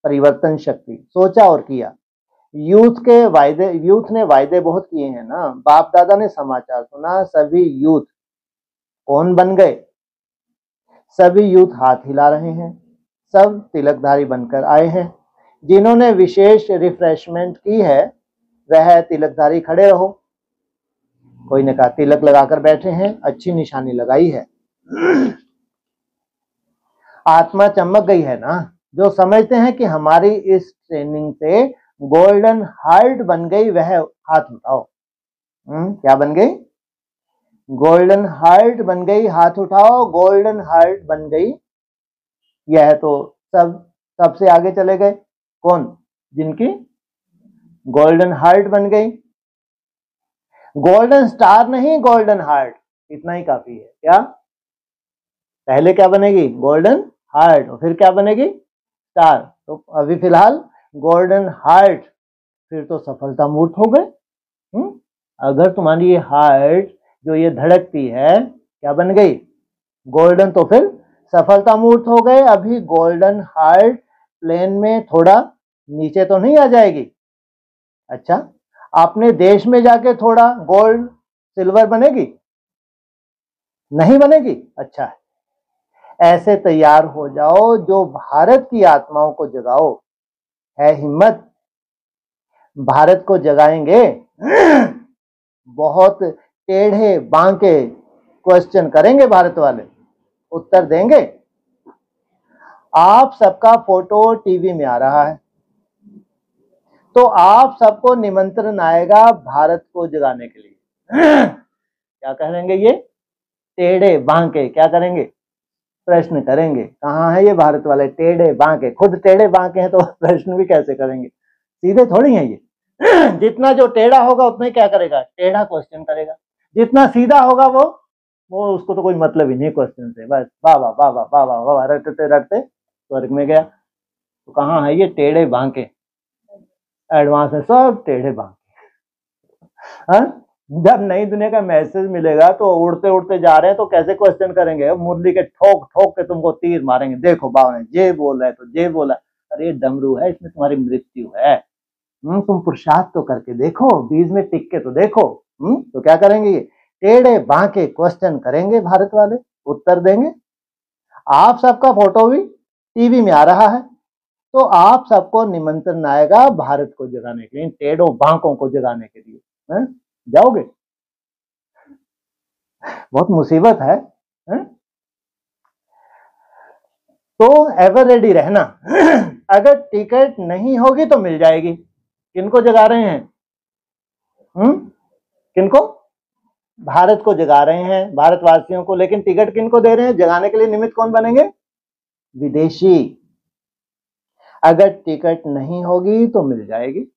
परिवर्तन शक्ति, सोचा और किया। यूथ के वायदे, यूथ ने वायदे बहुत किए हैं ना। बाप दादा ने समाचार सुना, सभी यूथ कौन बन गए? सभी यूथ हाथ हिला रहे हैं, सब तिलकधारी बनकर आए हैं। जिन्होंने विशेष रिफ्रेशमेंट की है वह तिलकधारी खड़े रहो। कोई ने कहा तिलक लगाकर बैठे हैं, अच्छी निशानी लगाई है। आत्मा चमक गई है ना। जो समझते हैं कि हमारी इस ट्रेनिंग से गोल्डन हार्ट बन गई, वह हाथ उठाओ। क्या बन गई? गोल्डन हार्ट बन गई, हाथ उठाओ। गोल्डन हार्ट बन गई। यह तो सब सबसे आगे चले गए। कौन? जिनकी गोल्डन हार्ट बन गई। गोल्डन स्टार नहीं, गोल्डन हार्ट, इतना ही काफी है। क्या पहले क्या बनेगी? गोल्डन हार्ट, और फिर क्या बनेगी? स्टार। तो अभी फिलहाल गोल्डन हार्ट, फिर तो सफलता मूर्त हो गए। अगर तुम्हारी ये हार्ट जो ये धड़कती है क्या बन गई? गोल्डन, तो फिर सफलता मूर्त हो गए। अभी गोल्डन हार्ट प्लेन में थोड़ा नीचे तो नहीं आ जाएगी? अच्छा, अपने देश में जाके थोड़ा गोल्ड सिल्वर बनेगी? नहीं बनेगी। अच्छा, ऐसे तैयार हो जाओ जो भारत की आत्माओं को जगाओ। है हिम्मत? भारत को जगाएंगे। बहुत टेढ़े बांके क्वेश्चन करेंगे भारत वाले, उत्तर देंगे। आप सबका फोटो टीवी में आ रहा है, तो आप सबको निमंत्रण आएगा भारत को जगाने के लिए। क्या करेंगे? ये टेढ़े बांके क्या करेंगे? प्रश्न करेंगे। कहाँ है ये भारत वाले टेढ़े बांके? खुद टेढ़े बांके हैं तो प्रश्न भी कैसे करेंगे? सीधे थोड़ी है ये। जितना जो टेढ़ा होगा उतना ही क्या करेगा? टेढ़ा क्वेश्चन करेगा। जितना सीधा होगा वो उसको तो कोई मतलब ही नहीं क्वेश्चन से। बस वाह वाह वाह वाह वाह वाह वाह रटते रटते स्वर्ग में गया। तो कहाँ है ये टेढ़े बांके, एडवांस में सब टेढ़े बांके। हाँ, जब नई दुनिया का मैसेज मिलेगा तो उड़ते उड़ते जा रहे हैं तो कैसे क्वेश्चन करेंगे, मुरली के ठोक ठोक के तुमको तीर मारेंगे, देखो बाबा ने ये बोला है तो ये बोला, अरे डमरू है, इसमें तुम्हारी मृत्यु है। तुम पुरुषार्थ तो करके देखो, बीज में टिक के तो देखो। तो क्या करेंगे, ये टेढ़े बांके क्वेश्चन करेंगे, भारत वाले उत्तर देंगे। आप सबका फोटो भी टीवी में आ रहा है, तो आप सबको निमंत्रण आएगा भारत को जगाने के लिए, टेढ़ों बांकों को जगाने के लिए। जाओगे? बहुत मुसीबत है। तो एवर रेडी रहना। अगर टिकट नहीं होगी तो मिल जाएगी। किनको जगा रहे हैं? किनको? भारत को जगा रहे हैं, भारतवासियों को। लेकिन टिकट किनको दे रहे हैं? जगाने के लिए निमित्त कौन बनेंगे? विदेशी। अगर टिकट नहीं होगी तो मिल जाएगी।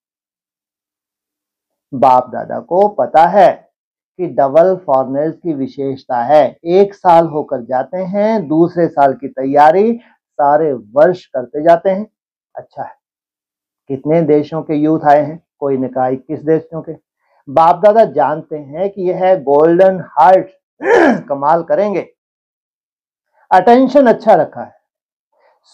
बाप दादा को पता है कि डबल फॉरनर्स की विशेषता है, एक साल होकर जाते हैं, दूसरे साल की तैयारी सारे वर्ष करते जाते हैं। अच्छा है। कितने देशों के यूथ आए हैं? कोई ने कहा 21 देशों के। बाप दादा जानते हैं कि यह है गोल्डन हार्ट, कमाल करेंगे। अटेंशन अच्छा रखा है,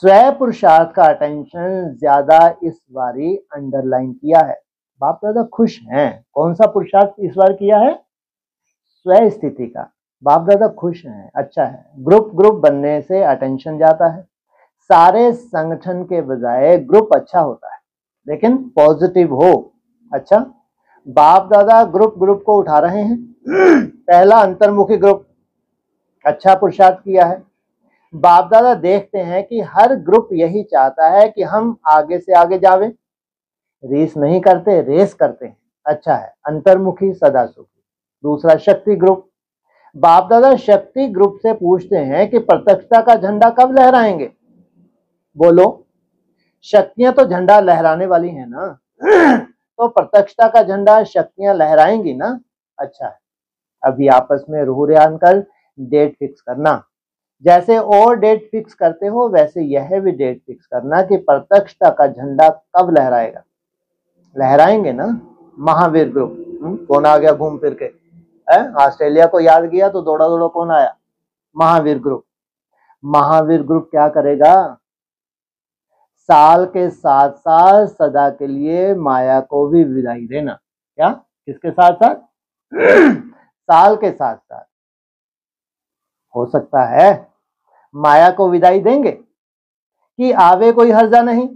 स्वयं पुरुषार्थ का अटेंशन ज्यादा इस बारी अंडरलाइन किया है। बाप दादा खुश हैं। कौन सा पुरुषार्थ इस बार किया है? स्वयं स्थिति का। बाप दादा खुश हैं, अच्छा है। ग्रुप बनने से अटेंशन जाता है। सारे संगठन के बजाय ग्रुप अच्छा होता है, लेकिन पॉजिटिव हो। अच्छा, बाप दादा ग्रुप को उठा रहे हैं। पहला अंतर्मुखी ग्रुप, अच्छा पुरुषार्थ किया है। बाप दादा देखते हैं कि हर ग्रुप यही चाहता है कि हम आगे से आगे जावे, रेस नहीं करते, रेस करते हैं। अच्छा है, अंतर्मुखी सदा सुखी। दूसरा शक्ति ग्रुप। बाप दादा शक्ति ग्रुप से पूछते हैं कि प्रत्यक्षता का झंडा कब लहराएंगे? बोलो, शक्तियां तो झंडा लहराने वाली है ना, तो प्रत्यक्षता का झंडा शक्तियां लहराएंगी ना। अच्छा है, अभी आपस में रूहरियान कर डेट फिक्स करना। जैसे और डेट फिक्स करते हो वैसे यह भी डेट फिक्स करना कि प्रत्यक्षता का झंडा कब लहराएगा। लहराएंगे ना। महावीर ग्रुप। कौन आ गया घूम फिर के? ऑस्ट्रेलिया को याद किया तो दौड़ा दौड़ा कौन आया? महावीर ग्रुप। महावीर ग्रुप क्या करेगा? साल के 7 साल सदा के लिए माया को भी विदाई देना। क्या? किसके साथ साथ? साल के 7 साल। हो सकता है माया को विदाई देंगे कि आवे कोई हर्जा नहीं।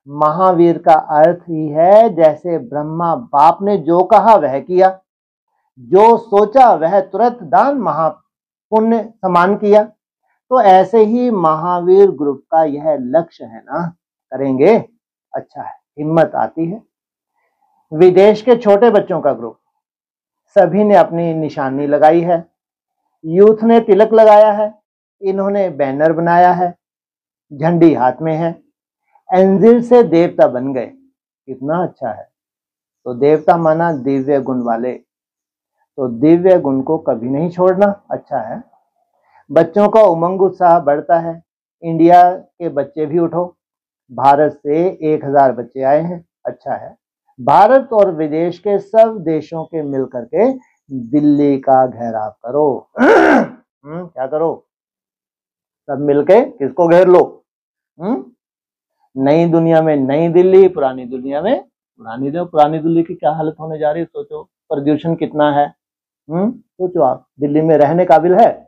महावीर का अर्थ ही है जैसे ब्रह्मा बाप ने जो कहा वह किया, जो सोचा वह तुरंत दान महापुण्य समान किया। तो ऐसे ही महावीर ग्रुप का यह लक्ष्य है ना, करेंगे। अच्छा है, हिम्मत आती है। विदेश के छोटे बच्चों का ग्रुप, सभी ने अपनी निशानी लगाई है। यूथ ने तिलक लगाया है, इन्होंने बैनर बनाया है, झंडी हाथ में है। एंजिल से देवता बन गए, कितना अच्छा है। तो देवता माना दिव्य गुण वाले, तो दिव्य गुण को कभी नहीं छोड़ना। अच्छा है। बच्चों का उमंग उत्साह बढ़ता है। इंडिया के बच्चे भी उठो, भारत से 1000 बच्चे आए हैं। अच्छा है। भारत और विदेश के सब देशों के मिल करके दिल्ली का घेराव करो। क्या करो? सब मिलके किसको घेर लो? नई दुनिया में नई दिल्ली, पुरानी दुनिया में पुरानी दिल्ली। पुरानी दिल्ली की क्या हालत होने जा रही है सोचो, प्रदूषण कितना है। सोचो आप, दिल्ली में रहने काबिल है?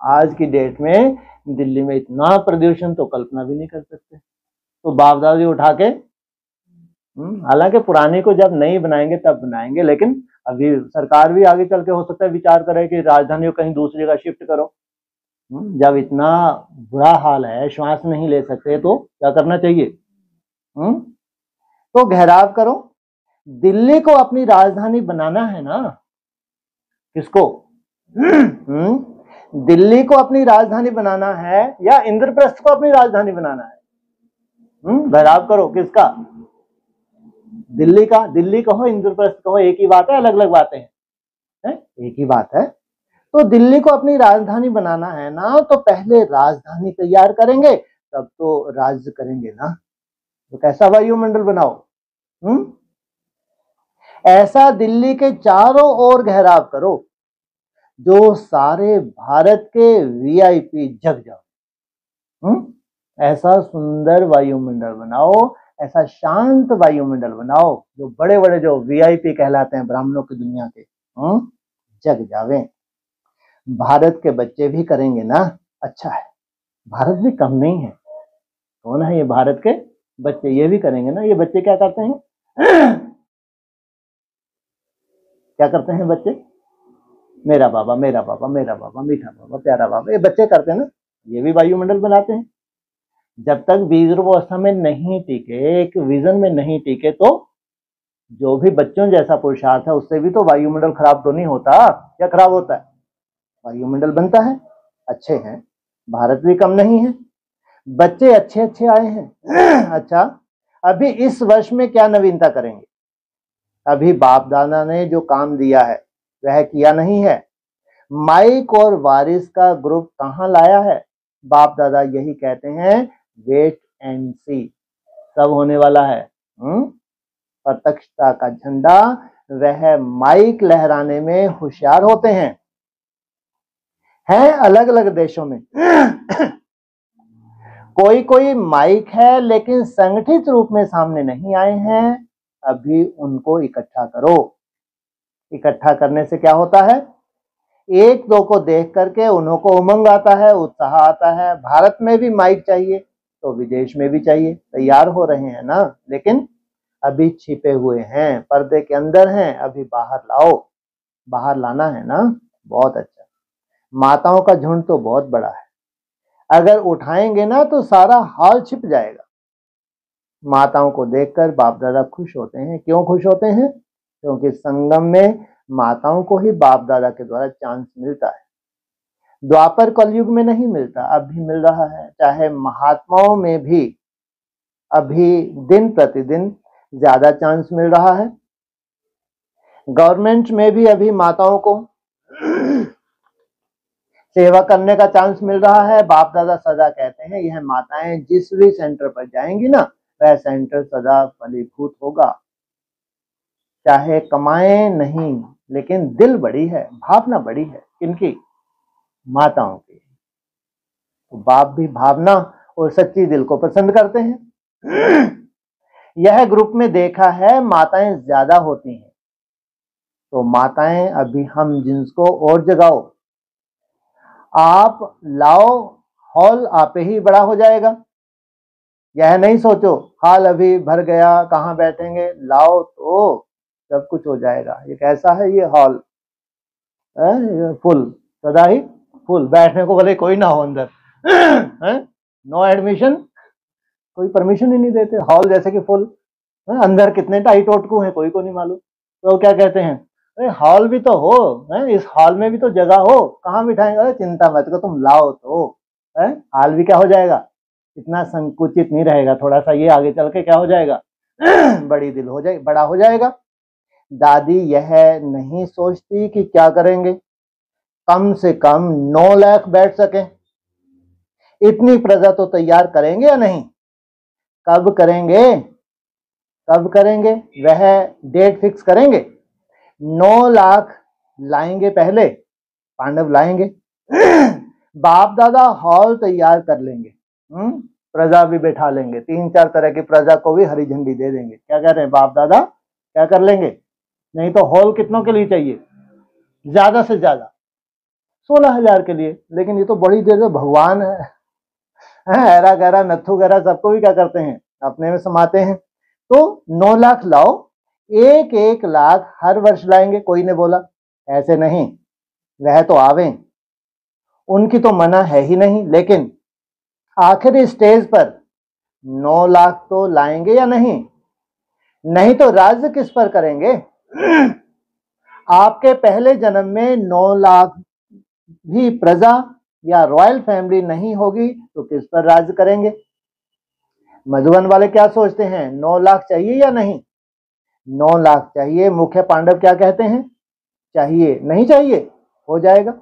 आज की डेट में दिल्ली में इतना प्रदूषण तो कल्पना भी नहीं कर सकते। तो बाप दादी उठा के, हालांकि पुरानी को जब नहीं बनाएंगे तब बनाएंगे, लेकिन अभी सरकार भी आगे चल के हो सकता है विचार करे कि राजधानी को कहीं दूसरी जगह शिफ्ट करो। जब इतना बुरा हाल है, श्वास नहीं ले सकते, तो क्या करना चाहिए? तो घेराव करो। दिल्ली को अपनी राजधानी बनाना है ना। किसको? दिल्ली को अपनी राजधानी बनाना है या इंद्रप्रस्थ को अपनी राजधानी बनाना है? घेराव करो। किसका? दिल्ली का। दिल्ली कहो इंद्रप्रस्थ कहो एक ही बात है, अलग अलग बातें हैं? एक ही बात है। तो दिल्ली को अपनी राजधानी बनाना है ना, तो पहले राजधानी तैयार करेंगे तब तो राज्य करेंगे ना। तो कैसा वायुमंडल बनाओ? ऐसा दिल्ली के चारों ओर घेराव करो जो सारे भारत के वीआईपी जग जाओ। ऐसा सुंदर वायुमंडल बनाओ, ऐसा शांत वायुमंडल बनाओ जो बड़े बड़े जो वीआईपी कहलाते हैं ब्राह्मणों की दुनिया के जग जावे। भारत के बच्चे भी करेंगे ना, अच्छा है, भारत भी कम नहीं है। कौन है ये भारत के बच्चे? ये भी करेंगे ना। ये बच्चे क्या करते हैं? क्या करते हैं बच्चे? मेरा बाबा, मेरा बाबा, मेरा बाबा, मीठा बाबा, प्यारा बाबा, ये बच्चे करते हैं ना। ये भी वायुमंडल बनाते हैं। जब तक बीज रूप अवस्था में नहीं टिके, एक विजन में नहीं टिके, तो जो भी बच्चों जैसा पुरुषार्थ है उससे भी तो वायुमंडल खराब तो नहीं होता। क्या खराब होता है? वायुमंडल बनता है। अच्छे हैं, भारत भी कम नहीं है, बच्चे अच्छे अच्छे आए हैं। अच्छा, अभी इस वर्ष में क्या नवीनता करेंगे? अभी बाप दादा ने जो काम दिया है वह किया नहीं है। माइक और वारिस का ग्रुप कहां लाया है? बाप दादा यही कहते हैं, वेट एंड सी, सब होने वाला है। प्रत्यक्षता का झंडा वह माइक लहराने में होशियार होते हैं अलग अलग देशों में। कोई कोई माइक है लेकिन संगठित रूप में सामने नहीं आए हैं। अभी उनको इकट्ठा करो। इकट्ठा करने से क्या होता है? एक दो को देख करके उन्हों को उमंग आता है, उत्साह आता है। भारत में भी माइक चाहिए तो विदेश में भी चाहिए। तैयार हो रहे हैं ना, लेकिन अभी छिपे हुए हैं, पर्दे के अंदर हैं। अभी बाहर लाओ, बाहर लाना है ना। बहुत अच्छा। माताओं का झुंड तो बहुत बड़ा है, अगर उठाएंगे ना तो सारा हाल छिप जाएगा। माताओं को देखकर बाप दादा खुश होते हैं। क्यों खुश होते हैं? क्योंकि संगम में माताओं को ही बाप दादा के द्वारा चांस मिलता है। द्वापर कलयुग में नहीं मिलता, अब भी मिल रहा है। चाहे महात्माओं में भी अभी दिन प्रतिदिन ज्यादा चांस मिल रहा है। गवर्नमेंट में भी अभी माताओं को सेवा करने का चांस मिल रहा है। बाप दादा सदा कहते हैं यह माताएं जिस भी सेंटर पर जाएंगी ना, वह सेंटर सदा फलीभूत होगा। चाहे कमाएं नहीं, लेकिन दिल बड़ी है, भावना बड़ी है। किनकी? माताओं की। तो बाप भी भावना और सच्ची दिल को पसंद करते हैं। यह ग्रुप में देखा है माताएं ज्यादा होती हैं। तो माताएं अभी हम जिनको और जगाओ, आप लाओ, हॉल आपे ही बड़ा हो जाएगा। यह नहीं सोचो हॉल अभी भर गया, कहां बैठेंगे। लाओ तो सब कुछ हो जाएगा। ये कैसा है? ये हॉल फुल, सदा ही फुल, बैठने को भले कोई ना हो अंदर। नो एडमिशन, कोई परमिशन ही नहीं देते। हॉल जैसे कि फुल, अंदर कितने टाइट ओटकू हैं कोई को नहीं मालूम। तो क्या कहते हैं, अरे हॉल भी तो हो, इस हॉल में भी तो जगह हो, कहाँ बिठाएंगे? अरे चिंता मत करो, तुम लाओ तो हॉल भी क्या हो जाएगा, इतना संकुचित नहीं रहेगा। थोड़ा सा ये आगे चल के क्या हो जाएगा, बड़ी दिल हो जाएगी, बड़ा हो जाएगा। दादी यह नहीं सोचती कि क्या करेंगे, कम से कम 9 लाख बैठ सके। इतनी प्रजा तो तैयार करेंगे या नहीं? कब करेंगे? कब करेंगे? वह डेट फिक्स करेंगे। 9 लाख लाएंगे, पहले पांडव लाएंगे। बाप दादा हॉल तैयार कर लेंगे, प्रजा भी बैठा लेंगे। 3-4 तरह की प्रजा को भी हरी झंडी दे देंगे। क्या कह रहे हैं बाप दादा? क्या कर लेंगे? नहीं तो हॉल कितनों के लिए चाहिए? ज्यादा से ज्यादा 16,000 के लिए। लेकिन ये तो बड़ी देर से भगवान है, ऐरा गहरा नथु गहरा सबको भी क्या करते हैं, अपने में समाते हैं। तो 9 लाख लाओ, 1-1 लाख हर वर्ष लाएंगे। कोई ने बोला ऐसे नहीं, वह तो आवे, उनकी तो मना है ही नहीं। लेकिन आखिरी स्टेज पर 9 लाख तो लाएंगे या नहीं? नहीं तो राज्य किस पर करेंगे? आपके पहले जन्म में 9 लाख भी प्रजा या रॉयल फैमिली नहीं होगी तो किस पर राज्य करेंगे? मधुबन वाले क्या सोचते हैं, 9 लाख चाहिए या नहीं? 9 लाख चाहिए। मुख्य पांडव क्या कहते हैं? चाहिए। नहीं चाहिए? हो जाएगा।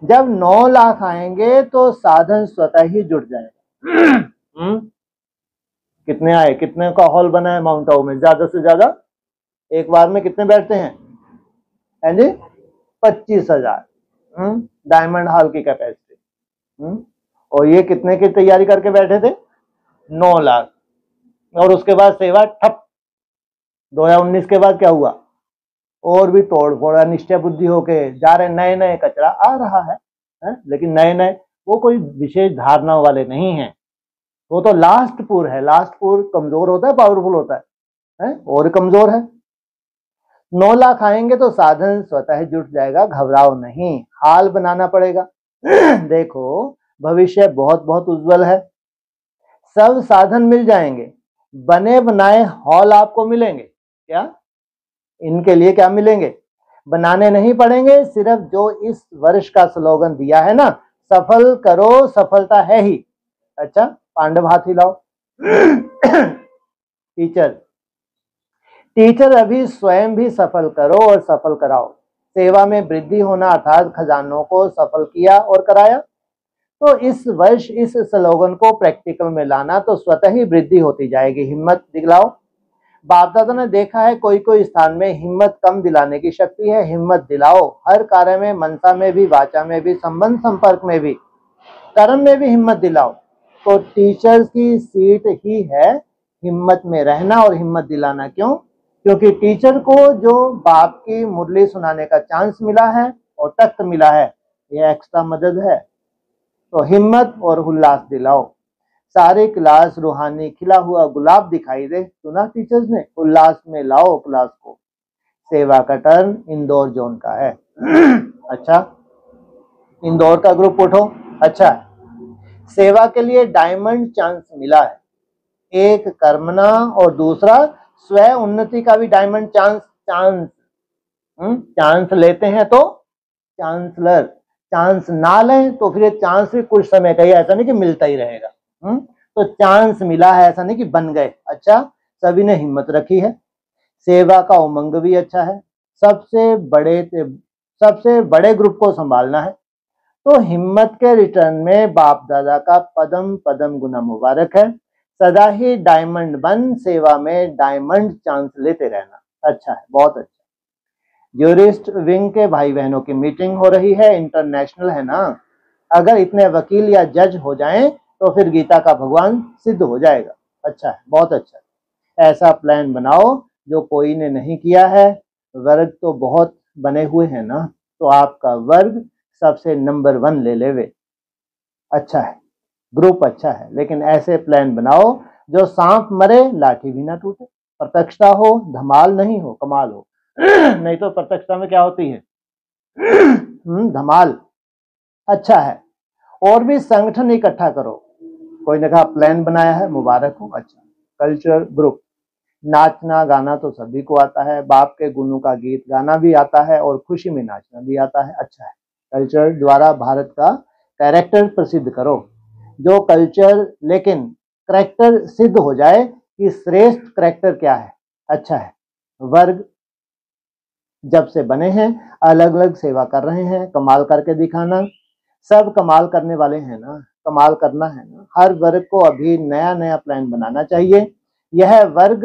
जब 9 लाख आएंगे तो साधन स्वतः ही जुट जाएगा। कितने आए, कितने का हॉल बना है माउंट आबू में? ज्यादा से ज्यादा एक बार में कितने बैठते हैं? है जी 25,000 डायमंड हॉल की कैपेसिटी। और ये कितने की तैयारी करके बैठे थे? 9 लाख। और उसके बाद सेवा ठप। 2019 के बाद क्या हुआ? और भी तोड़ फोड़, निश्चय बुद्धि होके जा रहे, नए नए कचरा आ रहा है, लेकिन नए नए वो कोई विशेष धारणाओं वाले नहीं है। वो तो लास्ट पुर है। लास्ट पुर कमजोर होता है, पावरफुल होता है? और कमजोर है। 9 लाख आएंगे तो साधन स्वतः जुट जाएगा, घबराओ नहीं, हाल बनाना पड़ेगा। देखो भविष्य बहुत बहुत उज्जवल है। सब साधन मिल जाएंगे, बने बनाए हॉल आपको मिलेंगे। क्या इनके लिए क्या मिलेंगे? बनाने नहीं पड़ेंगे। सिर्फ जो इस वर्ष का स्लोगन दिया है ना, सफल करो सफलता है ही। अच्छा, पांडव हाथी लाओ। टीचर अभी स्वयं भी सफल करो और सफल कराओ। सेवा में वृद्धि होना अर्थात खजानों को सफल किया और कराया। तो इस वर्ष इस स्लोगन को प्रैक्टिकल में लाना तो स्वतः ही वृद्धि होती जाएगी। हिम्मत दिलाओ। बाप दादा ने देखा है कोई कोई स्थान में हिम्मत कम दिलाने की शक्ति है। हिम्मत दिलाओ, हर कार्य में, मनसा में भी, वाचा में भी, संबंध संपर्क में भी, कर्म में भी हिम्मत दिलाओ। तो टीचर्स की सीट ही है हिम्मत में रहना और हिम्मत दिलाना। क्यों? क्योंकि टीचर को जो बाप की मुरली सुनाने का चांस मिला है और तख्त मिला है, यह एक्स्ट्रा मदद है। तो हिम्मत और उल्लास दिलाओ। सारे क्लास रूहानी खिला हुआ गुलाब दिखाई दे। सुना टीचर्स ने? उल्लास में लाओ क्लास को। सेवा का टर्न इंदौर जोन का है। अच्छा, इंदौर का ग्रुप उठो। अच्छा, सेवा के लिए डायमंड चांस मिला है। एक कर्मना और दूसरा स्व उन्नति का भी डायमंड चांस। चांस लेते हैं तो चांसलर, चांस ना लें तो फिर चांस भी कुछ समय का ही, ऐसा नहीं कि मिलता ही रहेगा। तो चांस मिला है, ऐसा नहीं कि बन गए। अच्छा, सभी ने हिम्मत रखी है। सेवा का उमंग भी अच्छा है। सबसे बड़े ग्रुप को संभालना है। तो हिम्मत के रिटर्न में बाप दादा का पदम पदम गुना मुबारक है। सदा ही डायमंड बन सेवा में डायमंड चांस लेते रहना। अच्छा है, बहुत अच्छा। ज्यूरिस्ट विंग के भाई बहनों की मीटिंग हो रही है, इंटरनेशनल है ना। अगर इतने वकील या जज हो जाएं तो फिर गीता का भगवान सिद्ध हो जाएगा। अच्छा है, बहुत अच्छा है। ऐसा प्लान बनाओ जो कोई ने नहीं किया है। वर्ग तो बहुत बने हुए हैं ना, तो आपका वर्ग सबसे नंबर 1 ले लेवे। अच्छा है, ग्रुप अच्छा है, लेकिन ऐसे प्लान बनाओ जो सांप मरे लाठी भी ना टूटे। प्रत्यक्षता हो, धमाल नहीं हो, कमाल हो। नहीं तो प्रत्यक्षता में क्या होती है? धमाल। अच्छा है, और भी संगठन इकट्ठा करो। कोई ने कहा प्लान बनाया है, मुबारक हो। अच्छा, कल्चर ग्रुप। नाचना गाना तो सभी को आता है। बाप के गुणों का गीत गाना भी आता है और खुशी में नाचना भी आता है। अच्छा है, कल्चर द्वारा भारत का कैरेक्टर प्रसिद्ध करो। जो कल्चर लेकिन कैरेक्टर सिद्ध हो जाए कि श्रेष्ठ कैरेक्टर क्या है। अच्छा है, वर्ग जब से बने हैं अलग अलग सेवा कर रहे हैं। कमाल करके दिखाना। सब कमाल करने वाले हैं ना, कमाल करना है ना। हर वर्ग को अभी नया नया प्लान बनाना चाहिए। यह वर्ग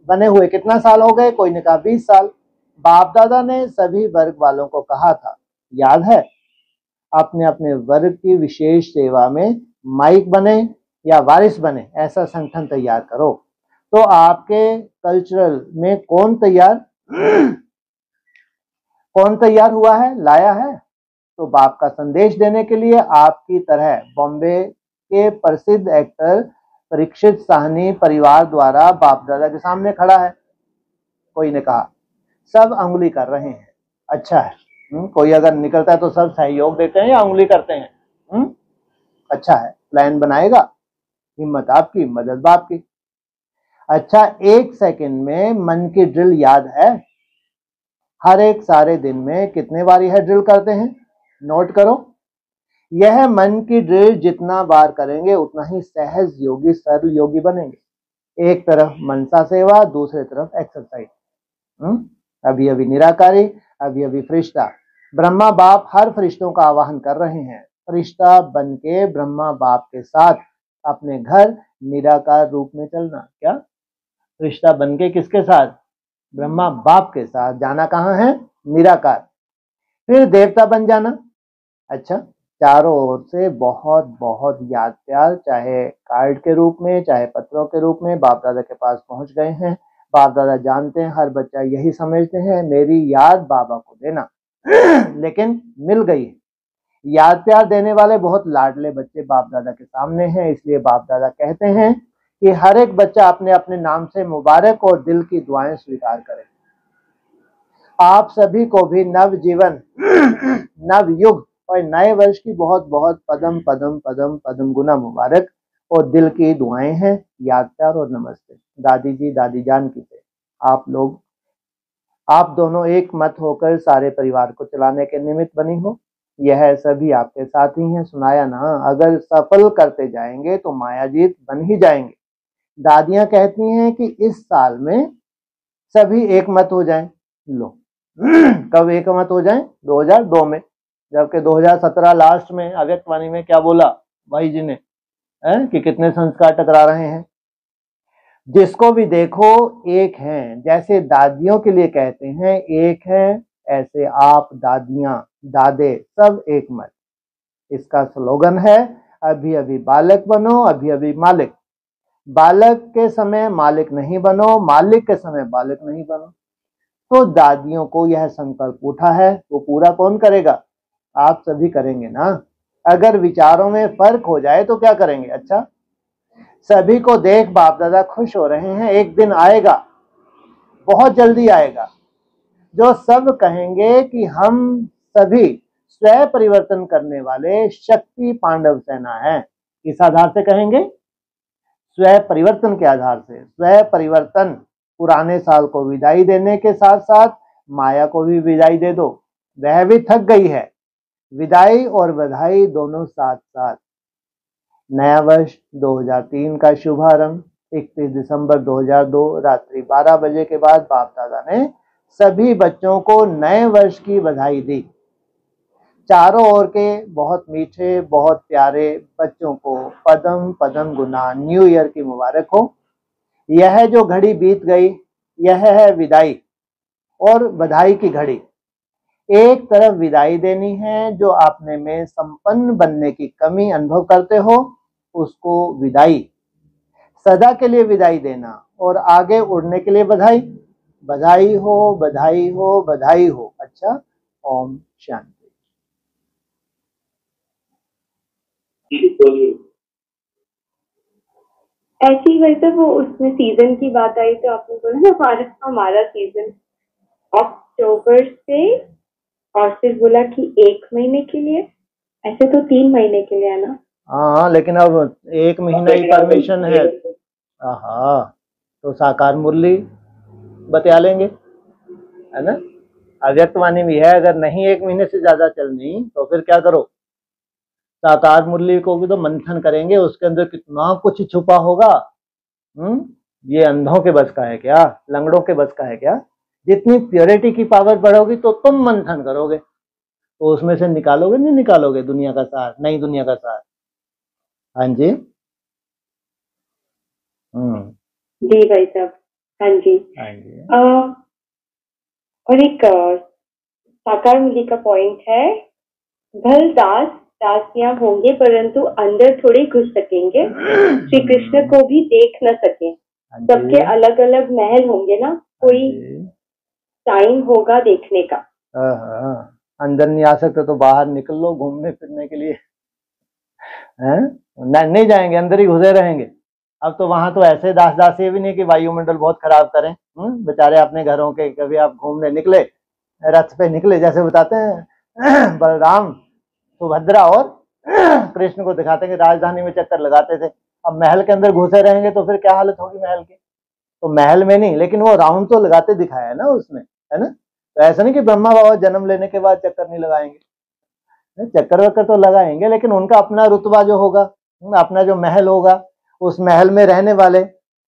बने हुए कितना साल हो गए? कोई ने कहा 20 साल। बाप दादा ने सभी वर्ग वालों को कहा था, याद है? अपने अपने वर्ग की विशेष सेवा में माइक बने या वारिस बने, ऐसा संगठन तैयार करो। तो आपके कल्चरल में कौन तैयार हुआ है, लाया है? तो बाप का संदेश देने के लिए आपकी तरह बॉम्बे के प्रसिद्ध एक्टर परीक्षित साहनी परिवार द्वारा बाप दादा के सामने खड़ा है। कोई ने कहा सब अंगुली कर रहे हैं। अच्छा है, कोई अगर निकलता है तो सब सहयोग देते हैं या अंगुली करते हैं? अच्छा है, प्लान बनाएगा। हिम्मत आपकी, मदद बाप की। अच्छा, 1 सेकंड में मन की ड्रिल याद है? हर एक सारे दिन में कितने बार यह ड्रिल करते हैं? नोट करो। यह मन की ड्रिल जितना बार करेंगे उतना ही सहज योगी, सरल योगी बनेंगे। एक तरफ मनसा सेवा, दूसरे तरफ एक्सरसाइज। अभी अभी निराकारी, अभी अभी फरिश्ता। ब्रह्मा बाप हर फरिश्तों का आवाहन कर रहे हैं। फरिश्ता बन के ब्रह्मा बाप के साथ अपने घर निराकार रूप में चलना। क्या? फरिश्ता बन के किसके साथ? ब्रह्मा बाप के साथ। जाना कहाँ है? निराकार। फिर देवता बन जाना। अच्छा, चारों ओर से बहुत बहुत याद प्यार, चाहे कार्ड के रूप में चाहे पत्रों के रूप में, बाप दादा के पास पहुंच गए हैं। बाप दादा जानते हैं, हर बच्चा यही समझते हैं, मेरी याद बाबा को देना। लेकिन मिल गई है। याद प्यार देने वाले बहुत लाडले बच्चे बाप दादा के सामने हैं, इसलिए बाप दादा कहते हैं कि हर एक बच्चा अपने अपने नाम से मुबारक और दिल की दुआएं स्वीकार करे। आप सभी को भी नव जीवन, नव युग और नए वर्ष की बहुत बहुत पदम पदम पदम पदम गुना मुबारक और दिल की दुआएं हैं। याद प्यार और नमस्ते। दादी जी दादी जान की से आप दोनों एक मत होकर सारे परिवार को चलाने के निमित्त बनी हो। यह सभी आपके साथी हैं, सुनाया ना। अगर सफल करते जाएंगे तो मायाजीत बन ही जाएंगे। दादियां कहती हैं कि इस साल में सभी एक मत हो जाएं। लो कब एक मत हो जाएं? 2002 में, जबकि 2017 लास्ट में अव्यक्तवाणी में क्या बोला भाई जी ने कि कितने संस्कार टकरा रहे हैं। जिसको भी देखो एक हैं। जैसे दादियों के लिए कहते हैं एक है, ऐसे आप दादियां दादे सब एक मत। इसका स्लोगन है अभी अभी बालक बनो, अभी अभी मालिक। बालक के समय मालिक नहीं बनो, मालिक के समय बालक नहीं बनो। तो दादियों को यह संकल्प उठा है, वो पूरा कौन करेगा? आप सभी करेंगे ना। अगर विचारों में फर्क हो जाए तो क्या करेंगे? अच्छा, सभी को देख बाप दादा खुश हो रहे हैं। एक दिन आएगा, बहुत जल्दी आएगा, जो सब कहेंगे कि हम सभी स्वयं परिवर्तन करने वाले शक्ति पांडव सेना है। किस आधार से कहेंगे? स्वयं परिवर्तन के आधार से। स्वयं परिवर्तन, पुराने साल को विदाई देने के साथ साथ माया को भी विदाई दे दो, वह भी थक गई है। विदाई और बधाई दोनों साथ साथ। नया वर्ष 2003 का शुभारंभ 31 दिसंबर 2002 रात्रि 12 बजे के बाद बाप दादा ने सभी बच्चों को नए वर्ष की बधाई दी। चारों ओर के बहुत मीठे बहुत प्यारे बच्चों को पदम पदम गुना न्यू ईयर की मुबारक हो। यह जो घड़ी बीत गई, यह है विदाई और बधाई की घड़ी। एक तरफ विदाई देनी है, जो आपने में संपन्न बनने की कमी अनुभव करते हो उसको विदाई, सदा के लिए विदाई देना, और आगे उड़ने के लिए बधाई। बधाई हो बधाई हो बधाई हो। अच्छा, ओम शांति। ऐसी वैसे वो उसमें सीजन की बात आई तो आपने बोला ना हमारा सीजन अक्टूबर से, और फिर बोला कि 1 महीने के लिए। ऐसे तो 3 महीने के लिए है ना। हाँ, लेकिन अब 1 महीना ही परमिशन है। हाँ, तो साकार मुरली बता लेंगे, है ना। अव्यक्तवाणी भी है, अगर नहीं 1 महीने से ज्यादा चलनी तो फिर क्या करो? साकार मुरली को भी तो मंथन करेंगे, उसके अंदर कितना कुछ छुपा होगा। ये अंधों के बस का है क्या? लंगड़ों के बस का है क्या? जितनी प्योरिटी की पावर बढ़ोगी तो तुम मंथन करोगे, तो उसमें से निकालोगे नहीं निकालोगे दुनिया का सार, नई दुनिया का सार। हाँ जी। जी भाई साहब। हाँ जी। हाँ जी। और एक साकार मुरली का पॉइंट है, भल दास दासियां होंगे परंतु अंदर थोड़े घुस सकेंगे, श्री कृष्ण को भी देख न सके। सबके अलग अलग महल होंगे ना, कोई टाइम होगा देखने का। अंदर नहीं आ सकते तो बाहर निकल लो घूमने फिरने के लिए, हैं? नहीं जाएंगे, अंदर ही घुसे रहेंगे। अब तो वहां तो ऐसे दास दासी भी नहीं कि वायुमंडल बहुत खराब करें। बेचारे अपने घरों के, कभी आप घूमने निकले, रथ पे निकले, जैसे बताते हैं बलराम सुभद्रा और कृष्ण को दिखाते हैं कि राजधानी में चक्कर लगाते थे। अब महल के अंदर घुसे रहेंगे तो फिर क्या हालत होगी महल की? तो महल में नहीं, लेकिन वो राउंड तो लगाते दिखाया है ना उसमें, है ना। तो ऐसा नहीं कि ब्रह्मा बाबा जन्म लेने के बाद चक्कर नहीं लगाएंगे, चक्कर वक्कर तो लगाएंगे, लेकिन उनका अपना रुतबा जो होगा, अपना जो महल होगा, उस महल में रहने वाले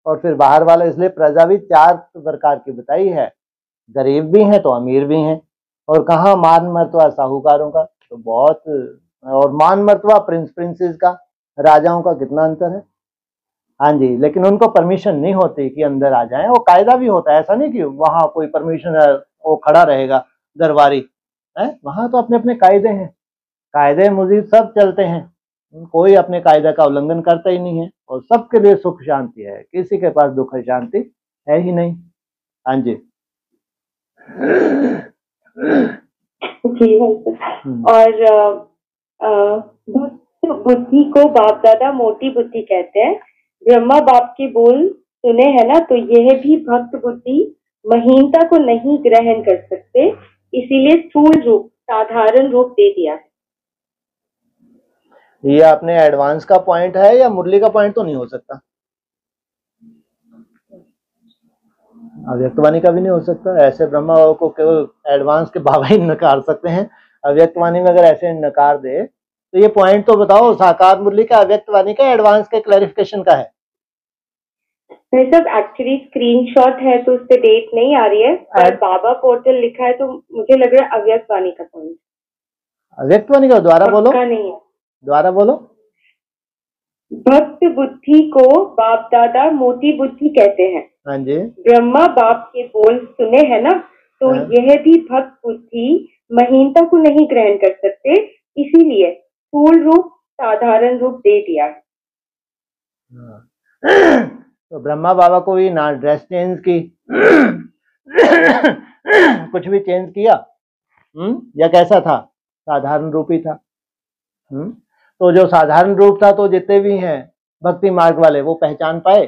और फिर बाहर वाले। इसलिए प्रजा भी 4 प्रकार की बताई है, गरीब भी हैं तो अमीर भी हैं, और कहाँ मान मर्तबा साहूकारों का। तो बहुत और मान मर्तबा प्रिंस प्रिंसेस का, राजाओं का कितना अंतर है। हाँ जी, लेकिन उनको परमिशन नहीं होती कि अंदर आ जाएं। वो कायदा भी होता है, ऐसा नहीं कि वहां कोई परमिशन है वो खड़ा रहेगा दरबारी है। वहां तो अपने अपने कायदे हैं, कायदे मुजीब सब चलते हैं, कोई अपने कायदे का उल्लंघन करता ही नहीं है, और सबके लिए सुख शांति है, किसी के पास दुख शांति है ही नहीं। हाँ जी। जी और भक्त बुद्धि को बाप दादा मोटी बुद्धि कहते हैं। ब्रह्मा बाप के बोल सुने हैं ना, तो यह भी भक्त बुद्धि महीनता को नहीं ग्रहण कर सकते, इसीलिए स्थूल रूप साधारण रूप दे दिया है। ये अपने एडवांस का पॉइंट है या मुरली का पॉइंट तो नहीं हो सकता, अव्यक्तवाणी का भी नहीं हो सकता। ऐसे ब्रह्मा बाबा को केवल एडवांस के बाबा ही नकार सकते हैं। अव्यक्तवाणी में अगर ऐसे नकार दे तो ये पॉइंट तो बताओ, साकार मुरली का, अव्यक्तवाणी का, एडवांस के क्लैरिफिकेशन का है। सब एक्चुअली स्क्रीनशॉट है तो उस पर डेट नहीं आ रही है, पर बाबा पोर्टल लिखा है, तो मुझे लग रहा है अव्यक्तवाणी का पॉइंट। अव्यक्तवाणी का द्वारा बोलो, नहीं है, द्वारा बोलो। भक्त बुद्धि को बाप दादा मोटी बुद्धि कहते हैं। हाँ जी। ब्रह्मा बाप के बोल सुने हैं ना, तो यह भी भक्त बुद्धि महीनता को नहीं ग्रहण कर सकते, इसीलिए स्थूल रूप साधारण रूप दे दिया है। तो ब्रह्मा बाबा को भी ना ड्रेस चेंज की कुछ भी चेंज किया, या कैसा था, साधारण रूप ही था। तो जो साधारण रूप था, तो जितने भी हैं भक्ति मार्ग वाले वो पहचान पाए?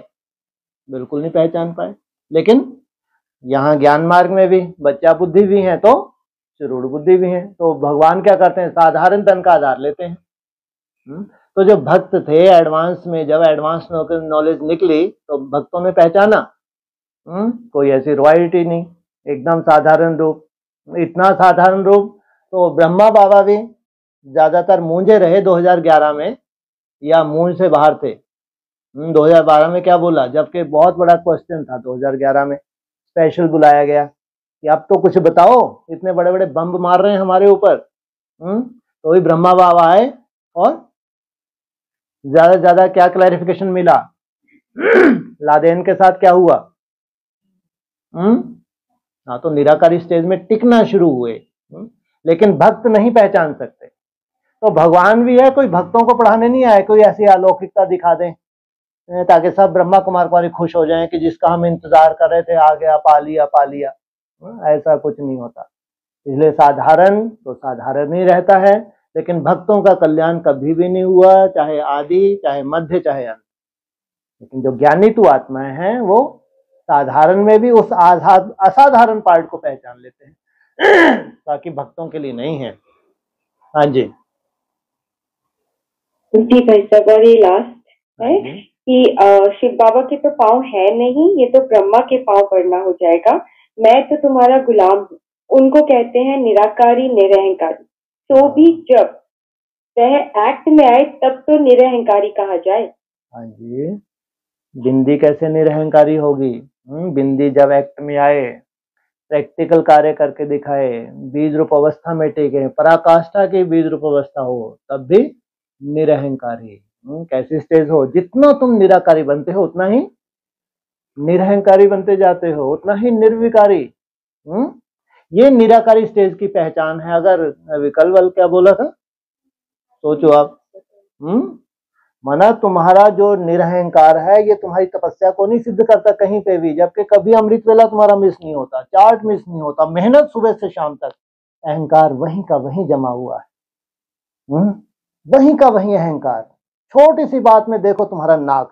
बिल्कुल नहीं पहचान पाए। लेकिन यहाँ ज्ञान मार्ग में भी बच्चा बुद्धि भी है तो चरूढ़ बुद्धि भी है, तो भगवान क्या करते हैं, साधारण तन का आधार लेते हैं। तो जो भक्त थे एडवांस में, जब एडवांस नॉलेज निकली तो भक्तों ने पहचाना कोई ऐसी रॉयल्टी नहीं, एकदम साधारण रूप। इतना साधारण रूप तो ब्रह्मा बाबा भी ज्यादातर मूंझे रहे 2011 में, या मूंझ से बाहर थे। 2012 में क्या बोला, जबकि बहुत बड़ा क्वेश्चन था 2011 में, स्पेशल बुलाया गया कि अब तो कुछ बताओ, इतने बड़े बड़े बम मार रहे हैं हमारे ऊपर। तो वही ब्रह्मा बाबा आए और ज्यादा से ज्यादा क्या क्लैरिफिकेशन मिला, लादेन के साथ क्या हुआ, हाँ, तो निराकारी स्टेज में टिकना शुरू हुए। लेकिन भक्त नहीं पहचान सकते। तो भगवान भी है, कोई भक्तों को पढ़ाने नहीं आए, कोई ऐसी अलौकिकता दिखा दें ताकि सब ब्रह्मा कुमार कुमारी खुश हो जाएं कि जिसका हम इंतजार कर रहे थे आ गया, पा लिया पा लिया। ऐसा कुछ नहीं होता। इसलिए साधारण तो साधारण ही रहता है, लेकिन भक्तों का कल्याण कभी भी नहीं हुआ, चाहे आदि, चाहे मध्य, चाहे अंत। लेकिन जो ज्ञानी तू आत्माएं हैं वो साधारण में भी उस असाधारण पार्ट को पहचान लेते हैं ताकि भक्तों के लिए नहीं है। हाँ जी जी भाई साहब, और ये लास्ट है कि शिव बाबा के तो पाँव है नहीं, ये तो ब्रह्मा के पाँव पड़ना हो जाएगा। मैं तो तुम्हारा गुलाम हूँ, उनको कहते हैं निराकारी निरहंकारी। तो भी जब वह एक्ट में आए तब तो निरहंकारी कहा जाए। हाँ जी, बिंदी कैसे निरहंकारी होगी? बिंदी जब एक्ट में आए, प्रैक्टिकल कार्य करके दिखाए, बीज रूप अवस्था में टिके, पराकाष्ठा की बीज रूप अवस्था हो, तब भी निरहंकारी। कैसी स्टेज हो, जितना तुम निराकारी बनते हो उतना ही निरहंकारी बनते जाते हो, उतना ही निर्विकारी। ये निराकारी स्टेज की पहचान है। अगर विकल क्या बोला था, सोचो आप। माना तुम्हारा जो निरहंकार है ये तुम्हारी तपस्या को नहीं सिद्ध करता कहीं पे भी, जबकि कभी अमृत वेला तुम्हारा मिस नहीं होता, चार्ट मिस नहीं होता, मेहनत सुबह से शाम तक, अहंकार वहीं का वहीं जमा हुआ है। वहीं का वहीं अहंकार। छोटी सी बात में देखो तुम्हारा नाक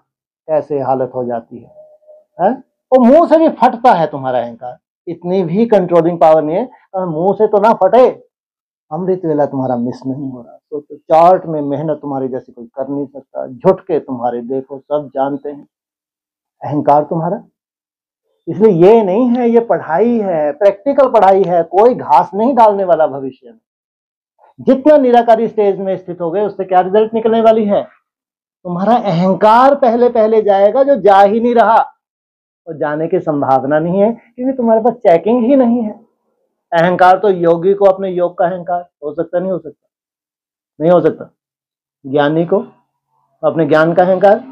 कैसे हालत हो जाती है? वो मुंह से भी फटता है तुम्हारा अहंकार, इतनी भी कंट्रोलिंग पावर नहीं है। मुंह से तो ना फटे, अमृत वेला तुम्हारा मिस नहीं हो रहा, तो चार्ट में मेहनत तुम्हारी जैसी कोई कर नहीं सकता, झुटके तुम्हारे देखो सब जानते हैं, अहंकार तुम्हारा। इसलिए ये नहीं है, ये पढ़ाई है, प्रैक्टिकल पढ़ाई है, कोई घास नहीं डालने वाला भविष्य में। जितना निराकारी स्टेज में स्थित हो गए उससे क्या रिजल्ट निकलने वाली है, तुम्हारा अहंकार पहले पहले जाएगा, जो जा ही नहीं रहा और जाने की संभावना नहीं है, क्योंकि तुम्हारे पास चेकिंग ही नहीं है। अहंकार तो योगी को अपने योग का अहंकार हो सकता, नहीं हो सकता? नहीं हो सकता। ज्ञानी को अपने ज्ञान का अहंकार,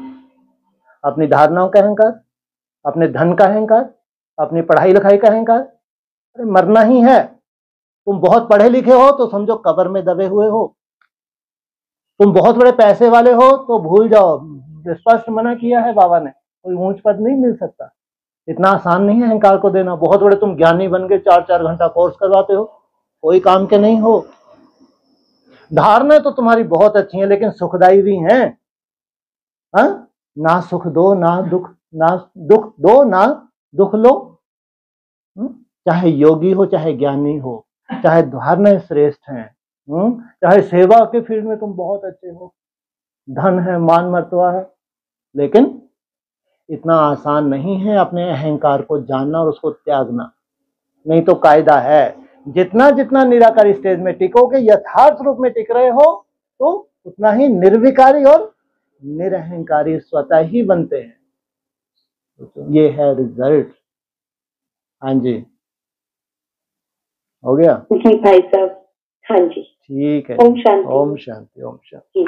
अपनी धारणाओं का अहंकार, अपने धन का अहंकार, अपनी पढ़ाई लिखाई का अहंकार, अरे मरना ही है। तुम बहुत पढ़े लिखे हो तो समझो कब्र में दबे हुए हो, तुम बहुत बड़े पैसे वाले हो तो भूल जाओ, स्पष्ट मना किया है बाबा ने, कोई ऊंच पद नहीं मिल सकता। इतना आसान नहीं है अहंकार को देना। बहुत बड़े तुम ज्ञानी बन के 4-4 घंटा कोर्स करवाते हो, कोई काम के नहीं हो। धारणाएं तो तुम्हारी बहुत अच्छी हैं लेकिन सुखदायी भी हैं। ना सुख दो ना दुख, ना दुख दो ना दुख लो। चाहे योगी हो चाहे ज्ञानी हो, चाहे धारणाएं श्रेष्ठ हैं, चाहे सेवा के फील्ड में तुम बहुत अच्छे हो, धन है, मान मर्तबा है, लेकिन इतना आसान नहीं है अपने अहंकार को जानना और उसको त्यागना। नहीं तो कायदा है, जितना जितना निराकारी स्टेज में टिकोगे, यथार्थ रूप में टिक रहे हो, तो उतना ही निर्विकारी और निरअहंकारी स्वतः ही बनते हैं। तो ये है रिजल्ट। हाँ जी, हो गया जी भाई साहब। हाँ जी, ठीक है। ओम शांति। ओम शांति, ओम शांति। जी।